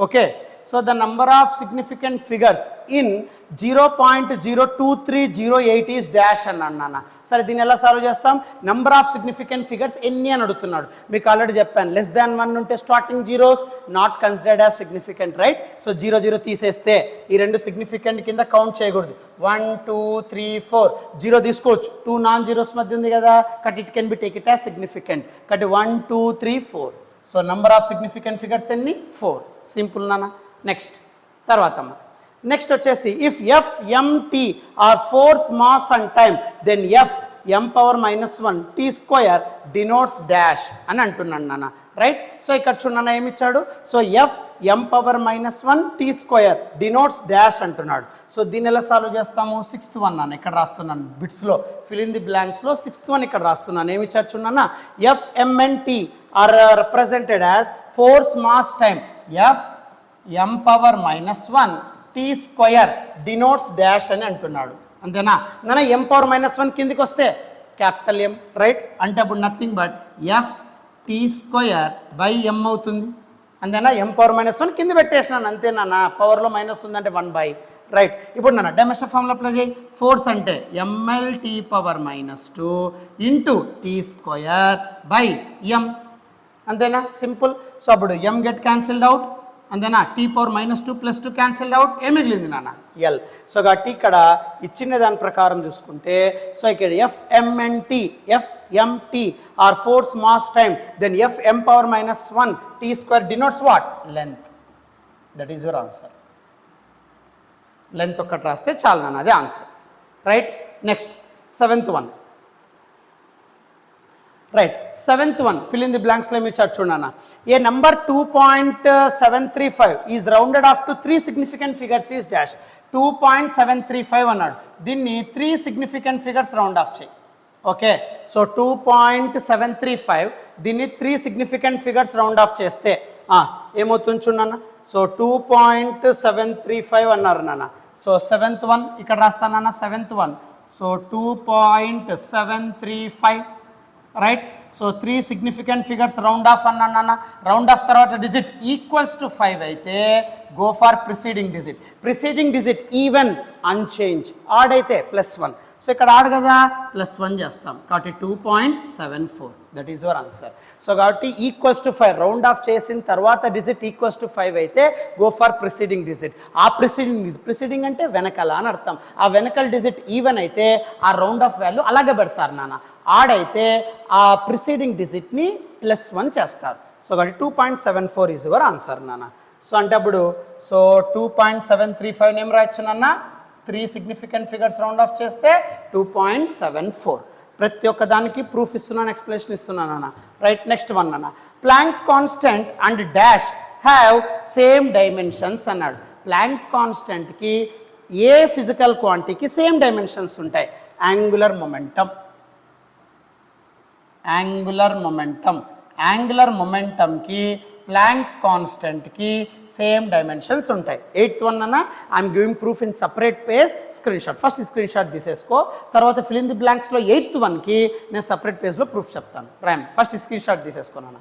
Okay, so the number of significant figures in 0.02308 is dash అన్నాడు నాన్న. సరే దీన్ని ఎలా solve చేస్తాం. Number of significant figures ఎన్ని అని అడుగుతున్నాడు. మీకు ఆల్రెడీ చెప్పాను <1 ఉంటే starting zeros not considered as significant right. So 0 తీసేస్తే ఈ రెండు సిగ్నిఫికెంట్ కింద కౌంట్ చేయకూడదు. 1 2 3 4 0 తీసుకోవచ్చు, 2 నాన్ జీరోస్ మధ్య ఉంది కదా, cut it can be take it as significant. Cut 1 2 3 4. So number of significant figures ఎన్ని 4. సింపుల్ నాన్న. నెక్స్ట్ తర్వాత నెక్స్ట్ వచ్చేసి if FMT are force mass and time then F m power minus 1 t square denotes dash అని అంటున్నాను నాన్న, right. So ఇక్కడ చూడన్న ఏమి ఇచ్చాడు, so f m power minus 1 t square denotes dash అంటున్నాడు. సో దీన్ని ఎలా సాల్వ్ చేస్తాము, 6th వన్ నాన్న ఇక్కడ రాస్తున్నాను బిట్స్లో, ఫిల్ ఇన్ ది బ్లాంక్స్లో 6th వన్ ఇక్కడ రాస్తున్నాను. ఏమి ఇచ్చారు చూడన్న, f m and t are represented as force mass time f m power minus 1 t square denotes dash అని అంటున్నాడు. అంతేనా నాన్న, m power minus 1 కిందికి వస్తే క్యాపిటల్ M, రైట్. అంటే అప్పుడు nothing but F T square by m అవుతుంది. అంతేనా, m power minus 1 కింద పెట్టేసినాను అంతేనా, నా పవర్లో మైనస్ ఉందంటే 1 బై, రైట్. ఇప్పుడు నాన్న డైమెన్షన్ ఫార్ములా అప్లై చేయి. ఫోర్స్ అంటే mlt power minus 2 into T square by m, అంతేనా, సింపుల్. సో అప్పుడు m గెట్ క్యాన్సిల్డ్ అవుట్, అంతేనా, T power minus 2 plus 2 cancelled out, ఏం మిగిలింది నాన్న, ఎల్. సో కాబట్టి ఇక్కడ ఇచ్చిన దాని ప్రకారం చూసుకుంటే, సో ఇక్కడ FMT are force mass time, then FM power minus 1 T square denotes what, length. That is your answer. Length ఒక్కటి రాస్తే చాలు నాన్న, అదే answer, right. Next 7th one, right. 7th one fill in the బ్లాంక్స్లో ఏమి ఇచ్చారు చూడన్న, a number 2.735 is rounded off to 3 significant figures is dash. 2.735 అన్నాడు, దీన్ని 3 సిగ్నిఫికెంట్ ఫిగర్స్ రౌండ్ ఆఫ్ చేయి. ఓకే, సో 2.735 దీన్ని 3 సిగ్నిఫికెంట్ ఫిగర్స్ రౌండ్ ఆఫ్ చేస్తే ఏమవుతుంది చూడన్న, సో 2.735 అన్నారు నాన్న. సో 7th వన్ ఇక్కడ రాస్తానన్న, 7th one, so 2.735, right. So 3 significant figures round off అన్నాను. రౌండ్ ఆఫ్ తర్వాత డిజిట్ ఈక్వల్స్ టు 5 అయితే go for preceding digit. Preceding digit even unchange, odd అయితే +1. సో ఇక్కడ ఆడ్ కదా, +1 చేస్తాం కాబట్టి 2.74, that is your answer. So కాబట్టి ఈక్వల్స్ టు 5 రౌండ్ ఆఫ్ చేసిన తర్వాత డిజిట్ ఈక్వల్స్ టు 5 అయితే గో ఫర్ ప్రిసీడింగ్ డిజిట్. ఆ ప్రిసీడింగ్ అంటే వెనకాల అని అర్థం. ఆ వెనకాల డిజిట్ ఈవెన్ అయితే ఆ రౌండ్ ఆఫ్ వాల్యూ అలాగే పెడతారు నాన్న. ఆడ్ అయితే ఆ ప్రిసీడింగ్ డిజిట్ని +1 చేస్తారు. సో కాబట్టి 2.74 ఈజ్ యువర్ ఆన్సర్ నాన్న. సో అంటే అప్పుడు సో 2.735 ఏం రాయొచ్చు నాన్న, 3 సిగ్నిఫికెంట్ ఫిగర్స్ రౌండ్ ఆఫ్ చేస్తే 2.74. ప్రతి ఒక్క దానికి ప్రూఫ్ ఇస్తున్నాను, ఎక్స్ప్లెనేషన్ ఇస్తున్నాను అన్న, రైట్. నెక్స్ట్ వన్ అన్న, Planck's constant and dash have same dimensions అన్నాడు. ప్లాంక్స్ కాన్స్టెంట్కి ఏ ఫిజికల్ క్వాంటిటీకి సేమ్ డైమెన్షన్స్ ఉంటాయి, యాంగులర్ మొమెంటమ్. యాంగులర్ మొమెంటమ్కి ప్లాంక్స్ కాన్స్టెంట్కి సేమ్ డైమెన్షన్స్ ఉంటాయి. 8th వన్ అన్న, I'm giving proof in separate page, screen shot. First screen shot తీసేసుకో, తర్వాత ఫిల్ ఇన్ ది బ్లాంక్స్లో 8th వన్కి నేను సపరేట్ పేజ్లో ప్రూఫ్ చెప్తాను. రైమ్ ఫస్ట్ స్క్రీన్ షాట్ తీసేసుకోనన్న.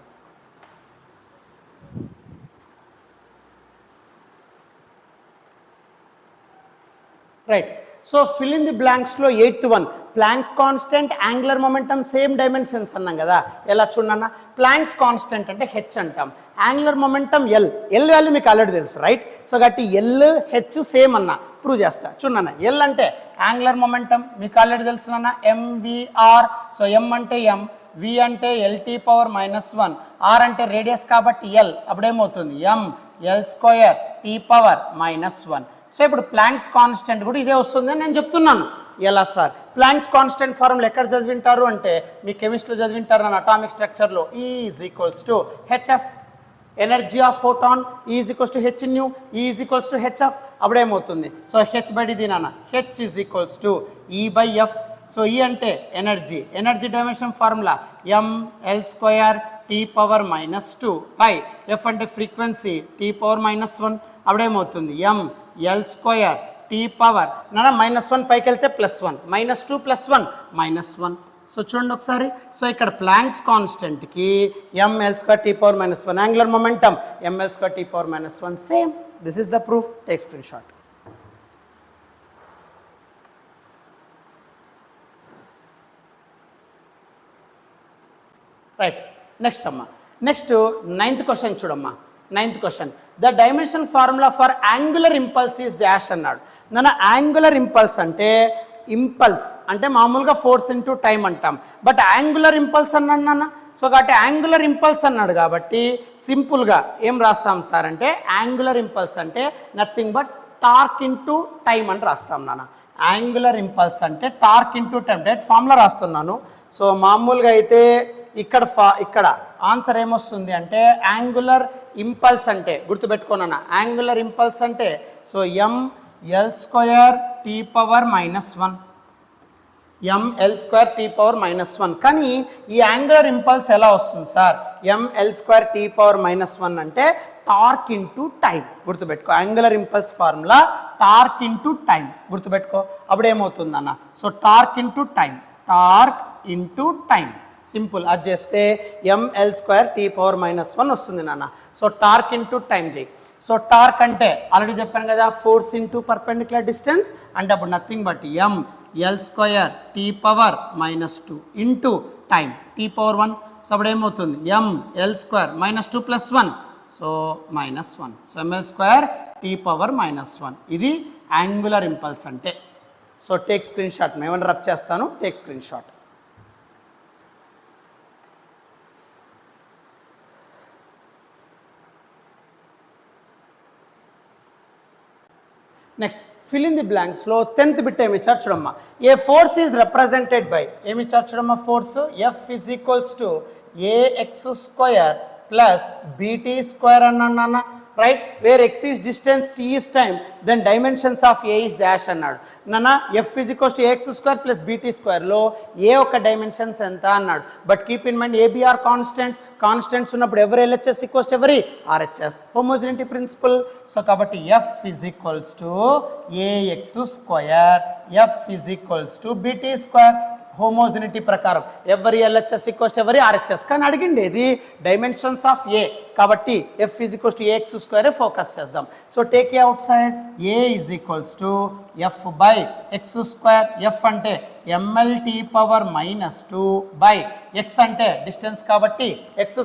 Right. So fill in the బ్లాంక్స్లో 8th one, Planck's constant, angular momentum same dimensions అన్నాం కదా. ఎలా చూడన్న, ప్లాంక్స్ కాన్స్టెంట్ అంటే హెచ్ అంటాం, angular momentum L. L value మీకు ఆల్రెడీ తెలుసు, రైట్. సో కాబట్టి ఎల్ హెచ్ సేమ్ అన్న, ప్రూవ్ చేస్తా చూడన్న. ఎల్ అంటే యాంగులర్ మొమెంటమ్ మీకు ఆల్రెడీ తెలుసు అన్న, ఎంవిఆర్. సో ఎం అంటే ఎం, వి అంటే ఎల్టీ పవర్ -1, ఆర్ అంటే రేడియస్ కాబట్టి ఎల్, అప్పుడేమవుతుంది M L square T power -1. So ఇప్పుడు ప్లాంక్స్ కాన్స్టెంట్ కూడా ఇదే వస్తుంది అని నేను చెప్తున్నాను. ఎలా సార్, ప్లాంక్స్ కాన్స్టెంట్ ఫార్ములా ఎక్కడ చదివింటారు అంటే మీ కెమిస్ట్రీలో చదివింటారు అని, అటామిక్ స్ట్రక్చర్లో. E is equals to HF, energy of photon, E is equals to H nu, E is equals to HF. అప్పుడేమవుతుంది, సో హెచ్ బై డి నాన్న, H is equals to E by F. So E అంటే energy, energy dimension formula ml square T power -2 by F అంటే frequency T power -1. అప్పుడేమవుతుంది ml square T power -1 పైకి వెళ్తే +1, -2 +1 -1. So చూడండి ఒకసారి. So ఇక్కడ Planck's కాన్స్టెంట్కి ml square T power -1, angular momentum ml square T power -1 same. This is the proof. Take screen shot. Right. Next అమ్మా, next 9th question చూడమ్మా. 9th question, the dimension formula for angular impulse is dash అన్నాడు. నన్ను angular impulse అంటే, impulse అంటే మామూలుగా force into time అంటాం, but angular impulse అన్నాడు నాన్న. సో కాబట్టి యాంగులర్ ఇంపల్స్ అన్నాడు కాబట్టి సింపుల్గా ఏం రాస్తాం సార్ అంటే, యాంగులర్ ఇంపల్స్ అంటే nothing but torque into time అని రాస్తాం నాన్న. యాంగులర్ ఇంపల్స్ అంటే torque into time. Direct formula రాస్తున్నాను. సో మామూలుగా అయితే ఇక్కడ ఆన్సర్ ఏమొస్తుంది అంటే యాంగులర్ ఇంపల్స్ అంటే గుర్తుపెట్టుకున్నాను. యాంగులర్ ఇంపల్స్ అంటే so ml² t⁻⁻1 ml² t⁻⁻1. కానీ ఈ యాంగులర్ ఇంపల్స్ ఎలా వస్తుంది సార్? ml² t⁻⁻1 అంటే టార్క్ ఇంటూ టైం. గుర్తుపెట్టుకో, angular impulse formula torque into time. గుర్తుపెట్టుకో, అప్పుడు ఏమవుతుందన్న? So torque into time, torque into time. Simple, అది చేస్తే ml² t⁻⁻1 వస్తుంది నాన్న. సో టార్క్ ఇంటూ టైం చేయి. సో టార్క్ అంటే ఆల్రెడీ చెప్పాను కదా, ఫోర్స్ ఇంటూ పర్పెండిక్యులర్ డిస్టెన్స్ అంటే అప్పుడు nothing but ml² t⁻⁻2 into time t⁻1. So అప్పుడు ఏమవుతుంది? ml² -2 + 1 so -1. So ml² t⁻⁻1 ఇది యాంగులర్ ఇంపల్స్ అంటే. So take screen shot. ఏమైనా రబ్ చేస్తాను, take screen shot. Next fill in the బ్లాంక్స్లో 10th bit ఏమి ఇచ్చారు చూడమ్మా. A force is represented by ఏమి ఇచ్చారు చూడమ్మా? ఫోర్స్ F = ax² + bt² అన్నాను. Right, where x is distance, t is time, then dimensions of a is dash అన్నాడు నాన్న. F = ax² + bt² లో ఏ ఒక్క డైమెన్షన్స్ ఎంత అన్నాడు. But keep in mind AB are constants ఉన్నప్పుడు ఎవరు LHS = ఎవరి RHS, హోమోజెనిటీ ప్రిన్సిపల్. సో కాబట్టి F = ax², F bt², homogeneity ప్రకారం ఎవరి LHS = ఎవరి RHS. కానీ అడిగింది ఇది డైమెన్షన్స్ ఆఫ్ ఏ కాబట్టి F = ax² ఫోకస్ చేద్దాం. So take a out side. A = F/x². F అంటే ml⁻², x అంటే డిస్టెన్స్ కాబట్టి x²,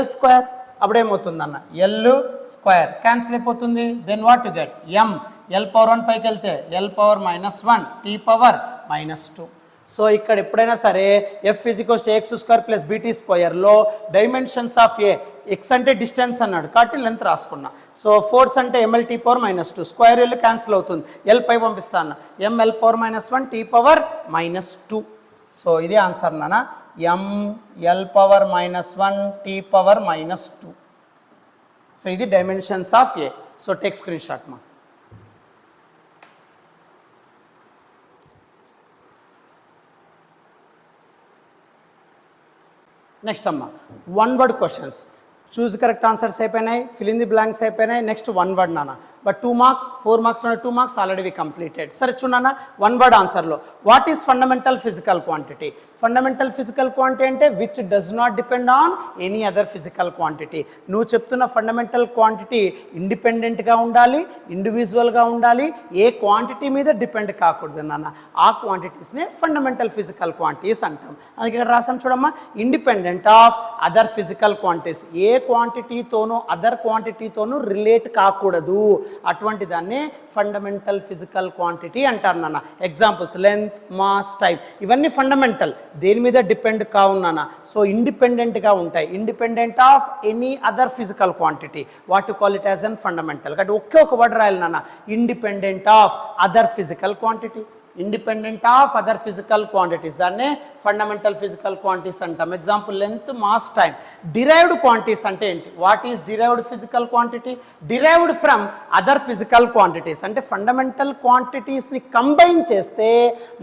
L² అప్పుడేమవుతుందన్న? L² క్యాన్సిల్ అయిపోతుంది. Then what you get? L⁻1 పైకి వెళ్తే L⁻−1 t⁻−2. సో ఇక్కడ ఎప్పుడైనా సరే F = ax² + bt² లో డైమెన్షన్స్ ఆఫ్ ఏ, ఎక్స్ అంటే డిస్టెన్స్ అన్నాడు కాబట్టి లెంత్ రాసుకున్నా. సో ఫోర్స్ అంటే ml⁻2, స్క్వేర్ ఎల్ క్యాన్సిల్ అవుతుంది, ఎల్ పై పంపిస్తాను, ml⁻1 t⁻−2. సో ఇదే ఆన్సర్ నాన్న, ml⁻1 t⁻−2. సో ఇది dimensions of A. So take screen shot మా. నెక్స్ట్ అమ్మ, 1 word questions. Choose correct answers అయిపోయినాయి, ఫిల్ ఇన్ ది బ్లాంక్స్ అయిపోయినాయి. నెక్స్ట్ 1 word నాన్న. But 2 marks, 4 marks 2 marks already completed. సరే చూడన్నా, 1 word ఆన్సర్లో what is fundamental physical quantity? Fundamental physical quantity అంటే which does not depend on any other physical quantity. నువ్వు చెప్తున్న fundamental quantity ఇండిపెండెంట్గా ఉండాలి, ఇండివిజువల్గా ఉండాలి, ఏ క్వాంటిటీ మీద డిపెండ్ కాకూడదు నాన్న. ఆ క్వాంటిటీస్నే ఫండమెంటల్ ఫిజికల్ క్వాంటిటీస్ అంటాం. అందుకే ఇక్కడ రాసాం చూడమ్మా, independent of other physical quantities. ఏ క్వాంటిటీతోనూ అదర్ క్వాంటిటీతోనూ రిలేట్ కాకూడదు, అటువంటి దాన్ని ఫండమెంటల్ ఫిజికల్ క్వాంటిటీ అంటారు నాన్న. ఎగ్జాంపుల్స్ లెంత్, మాస్, టైం ఇవన్నీ ఫండమెంటల్, దేని మీద డిపెండ్ కావున్నానా. సో ఇండిపెండెంట్గా ఉంటాయి, independent of any other physical quantity, what to call it as an fundamental. కాబట్టి ఒకే ఒక వర్డ్ రాయాలి నాన్న, independent of other physical quantity. Independent of other physical quantities, దాన్నే ఫండమెంటల్ ఫిజికల్ క్వాంటిటీస్ అంటాం. Example length, mass, time. Derived quantities అంటే ఏంటి? What is derived physical quantity? Derived from other physical quantities అంటే ఫండమెంటల్ క్వాంటిటీస్ని combine చేస్తే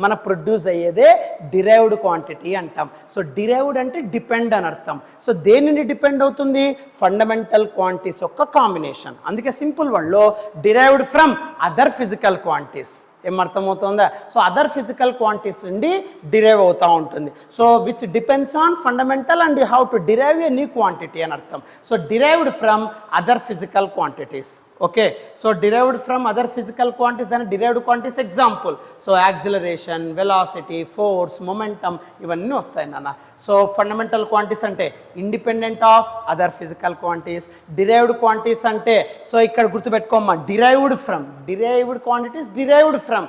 మన produce అయ్యేదే derived quantity అంటాం. సో డిరైవ్డ్ అంటే డిపెండ్ అని అర్థం. సో దేనిని డిపెండ్ అవుతుంది? ఫండమెంటల్ క్వాంటిటీస్ యొక్క కాంబినేషన్. అందుకే సింపుల్ వర్డ్లో derived from other physical quantities. ఏమర్థమవుతుందా? సో అదర్ ఫిజికల్ క్వాంటిటీస్ నుండి డిరైవ్ అవుతూ ఉంటుంది. So which depends on fundamental and you have to derive a new quantity అని అర్థం. So derived from other physical quantities. Okay, so derived from other physical quantities, దాని derived quantities example. So acceleration, velocity, force, momentum ఇవన్నీ వస్తాయి నాన్న. So fundamental quantities అంటే independent of other physical quantities. Derived quantities అంటే so ఇక్కడ గుర్తుపెట్టుకోమ్మా, derived from, derived quantities derived from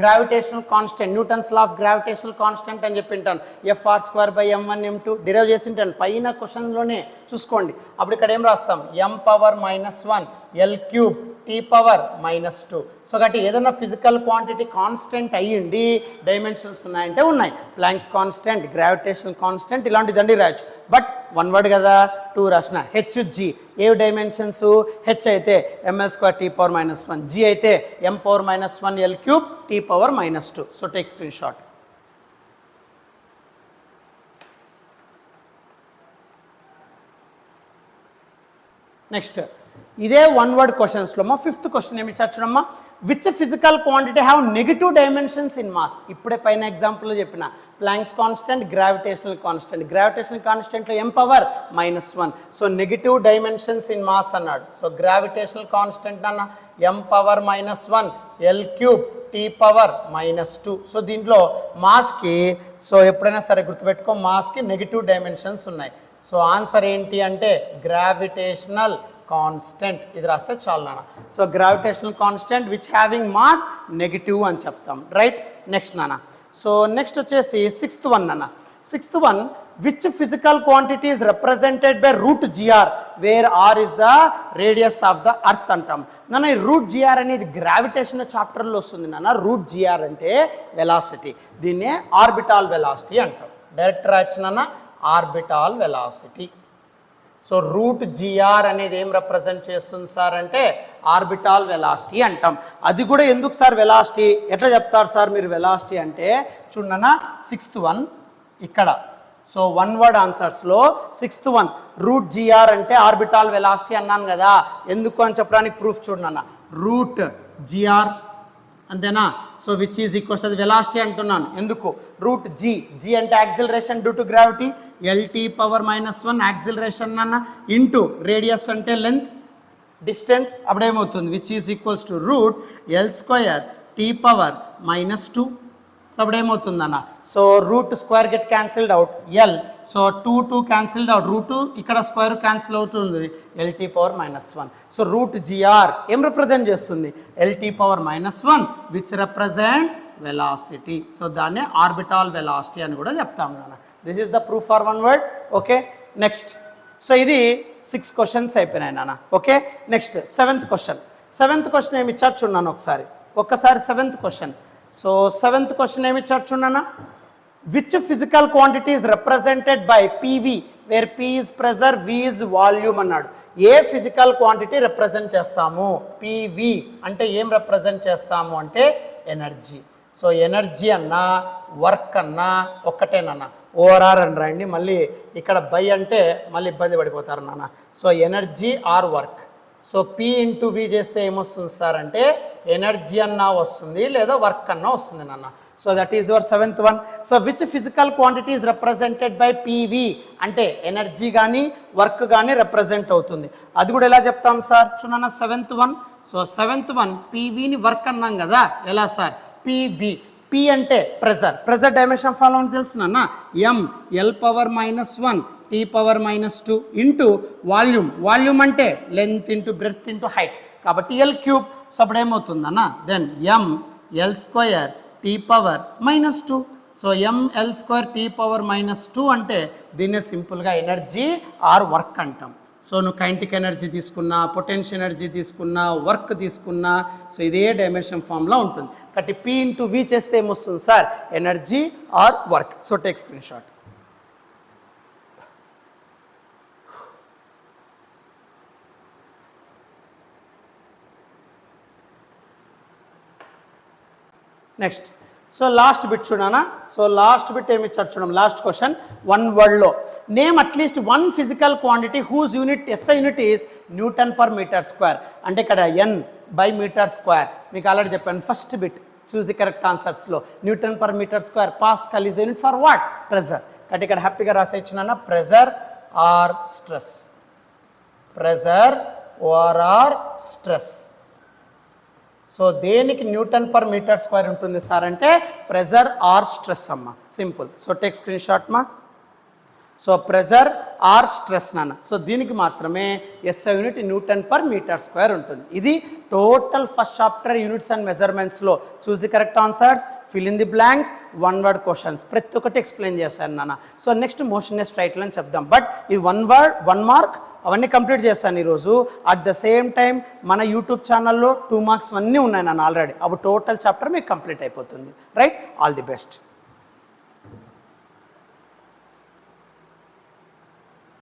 gravitational constant, Newton's law of gravitational constant అని చెప్పింటాను. Fr²/m1m2 derive చేసింటాను పైన క్వశ్చన్లోనే చూసుకోండి. అప్పుడు ఇక్కడ ఏం రాస్తాం, m⁻⁻1 L³ T⁻⁻2. సో కాబట్టి ఏదైనా ఫిజికల్ క్వాంటిటీ కాన్స్టెంట్ అయ్యింది, డైమెన్షన్స్ ఉన్నాయంటే ఉన్నాయి. ప్లాంక్స్ కాన్స్టెంట్, గ్రావిటేషనల్ కాన్స్టెంట్ ఇలాంటిదండి రాయొచ్చు. బట్ వన్ వర్డ్ కదా, 2 రాసిన. Hg ఏ డైమెన్షన్స్, H అయితే ml² T⁻⁻1, G అయితే m⁻⁻1 L³ T⁻⁻2. So take screen shot. Next ఇదే వన్ వర్డ్ క్వశ్చన్స్లో మా 5th క్వశ్చన్ ఏమి ఇచ్చారు చూడమ్మా, which physical quantity have negative dimensions in mass. ఇప్పుడే పైన ఎగ్జాంపుల్లో చెప్పిన Planck's constant, gravitational constant. Gravitational కాన్స్టెంట్లో m⁻⁻1, so negative dimensions in mass అన్నాడు. సో గ్రావిటేషనల్ కాన్స్టెంట్ అన్న m⁻⁻1 L³ T⁻⁻2. సో దీంట్లో మాస్కి, సో ఎప్పుడైనా సరే గుర్తుపెట్టుకో, మాస్కి నెగిటివ్ డైమెన్షన్స్ ఉన్నాయి. సో ఆన్సర్ ఏంటి అంటే గ్రావిటేషనల్ కాన్స్టెంట్. ఇది రాస్తే చాలు నాన్న. So gravitational constant which having mass negative అని చెప్తాం, రైట్. నెక్స్ట్ నాన్న, సో నెక్స్ట్ వచ్చేసి 6th వన్ నాన్న. 6th one, which physical quantity is represented by √gr where R is the radius of the earth అంటాం నాన్న. ఈ √gr అనేది gravitation చాప్టర్లో వస్తుంది నాన్న. √gr అంటే వెలాసిటీ, దీన్నే ఆర్బిటాల్ వెలాసిటీ అంటాం. డైరెక్ట్ రాయొచ్చు నాన్న, ఆర్బిటాల్ వెలాసిటీ. సో √gr అనేది ఏం రిప్రజెంట్ చేస్తుంది సార్ అంటే ఆర్బిటాల్ వెలాసిటీ అంటాం. అది కూడా ఎందుకు సార్ వెలాసిటీ, ఎట్లా చెప్తారు సార్ మీరు వెలాసిటీ అంటే చూడన్నా 6th వన్ ఇక్కడ. సో వన్ వర్డ్ ఆన్సర్స్లో 6th వన్ √gr అంటే ఆర్బిటాల్ వెలాసిటీ అన్నాను కదా. ఎందుకు అని చెప్పడానికి ప్రూఫ్ చూడన్నా, √gr అంతేనా. సో విచ్ ఈజ్ ఈక్వల్స్ అది వెలాసిటీ అంటున్నాను. ఎందుకు, √g, g అంటే acceleration due to gravity, L⁻⁻1 acceleration అన్న, ఇంటూ రేడియస్ అంటే లెంత్, డిస్టెన్స్. అప్పుడేమవుతుంది, which is equals to √L² T⁻⁻2. So అప్పుడేమవుతుందన్న, so √² get cancelled out, L. So 2 cancelled out, √2 ఇక్కడ స్క్వేర్ క్యాన్సిల్ అవుతుంది, L⁻⁻1. సో √gr ఏం represent చేస్తుంది, L⁻⁻1 which represent velocity. So దాన్నే ఆర్బిటాల్ వెలాసిటీ అని కూడా చెప్తాం నాన్న. This is the proof for one word. Okay, next. So ఇది 6 క్వశ్చన్స్ అయిపోయినాయి నాన్న. Okay, next 7th question. 7th question ఏమి ఇచ్చారు చూడన్నాను ఒక్కసారి 7th question. So 7th question ఏమి ఇచ్చారు చూడన్నా, which physical quantity is represented by PV where P is pressure, V is volume అన్నాడు. ఏ ఫిజికల్ క్వాంటిటీ రిప్రజెంట్ చేస్తాము, PV అంటే ఏం రిప్రజెంట్ చేస్తాము అంటే ఎనర్జీ. సో ఎనర్జీ అన్నా వర్క్ అన్నా ఒక్కటేనన్నా, ఓఆర్ఆర్ అని రాయండి. మళ్ళీ ఇక్కడ బై అంటే మళ్ళీ ఇబ్బంది పడిపోతారు నాన్న. So energy or work. So P into V చేస్తే ఏమొస్తుంది సార్ అంటే ఎనర్జీ అన్నా వస్తుంది లేదా వర్క్ అన్నా వస్తుంది నాన్న. So that is your 7th one. So which physical quantity is represented by PV అంటే ఎనర్జీ కానీ వర్క్ కానీ రిప్రజెంట్ అవుతుంది. అది కూడా ఎలా చెప్తాం సార్ చూడన్నా 7th one. So 7th one PVని వర్క్ అన్నాం కదా, ఎలా సార్, PV పి అంటే ప్రెజర్ డైమెన్షన్ ఫాలో అని తెలుసు నాన్న m(l⁻⁻1 t⁻⁻2 ఇంటూ వాల్యూమ్ అంటే length into breadth into height కాబట్టి L3 సో అప్పుడు ఏమవుతుందన్న then ml² t⁻⁻2 so ml² t⁻⁻2 అంటే దీన్నే సింపుల్గా ఎనర్జీ ఆర్ వర్క్ అంటాం సో నువ్వు కైనెటిక్ ఎనర్జీ తీసుకున్నా పొటెన్షియల్ ఎనర్జీ తీసుకున్నా వర్క్ తీసుకున్నా సో ఇదే డైమెన్షన్ ఫామ్లో ఉంటుంది కాబట్టి P ఇంటూ V చేస్తే ఏమొస్తుంది sir energy or work so take screen shot next so last bit చూడనా సో లాస్ట్ బిట్ ఏమి ఇచ్చారు చూడం లాస్ట్ క్వశ్చన్ వన్ వర్డ్లో name at least one physical quantity whose unit SI unit is N/m². అంటే ఇక్కడ N/m². మీకు ఆల్రెడీ చెప్పాను first bit choose the correct ఆన్సర్స్లో N/m². Pascal is unit for what pressure కాబట్టి ఇక్కడ హ్యాపీగా రాసేచ్చున్నా ప్రెజర్ ఆర్ స్ట్రెస్ సో దేనికి N/m² ఉంటుంది సార్ అంటే ప్రెజర్ ఆర్ స్ట్రెస్ అమ్మ simple so take screen shot మా సో ప్రెజర్ ఆర్ స్ట్రెస్ నాన్న సో దీనికి మాత్రమే ఎస్ఐ యూనిట్ N/m² ఉంటుంది ఇది total first chapter units and మెజర్మెంట్స్లో choose the correct answers fill in the blanks one word questions ప్రతి ఒక్కటి ఎక్స్ప్లెయిన్ చేశాను నాన్న so next motionless straight line చెప్దాం బట్ ఇది 1 వర్డ్ 1 మార్క్ అవన్నీ కంప్లీట్ చేస్తాను ఈరోజు అట్ ద సేమ్ టైం మన యూట్యూబ్ ఛానల్లో 2 మార్క్స్ అన్నీ ఉన్నాయి నాన్న ఆల్రెడీ అప్పుడు టోటల్ చాప్టర్ మీకు కంప్లీట్ అయిపోతుంది రైట్ ఆల్ ది బెస్ట్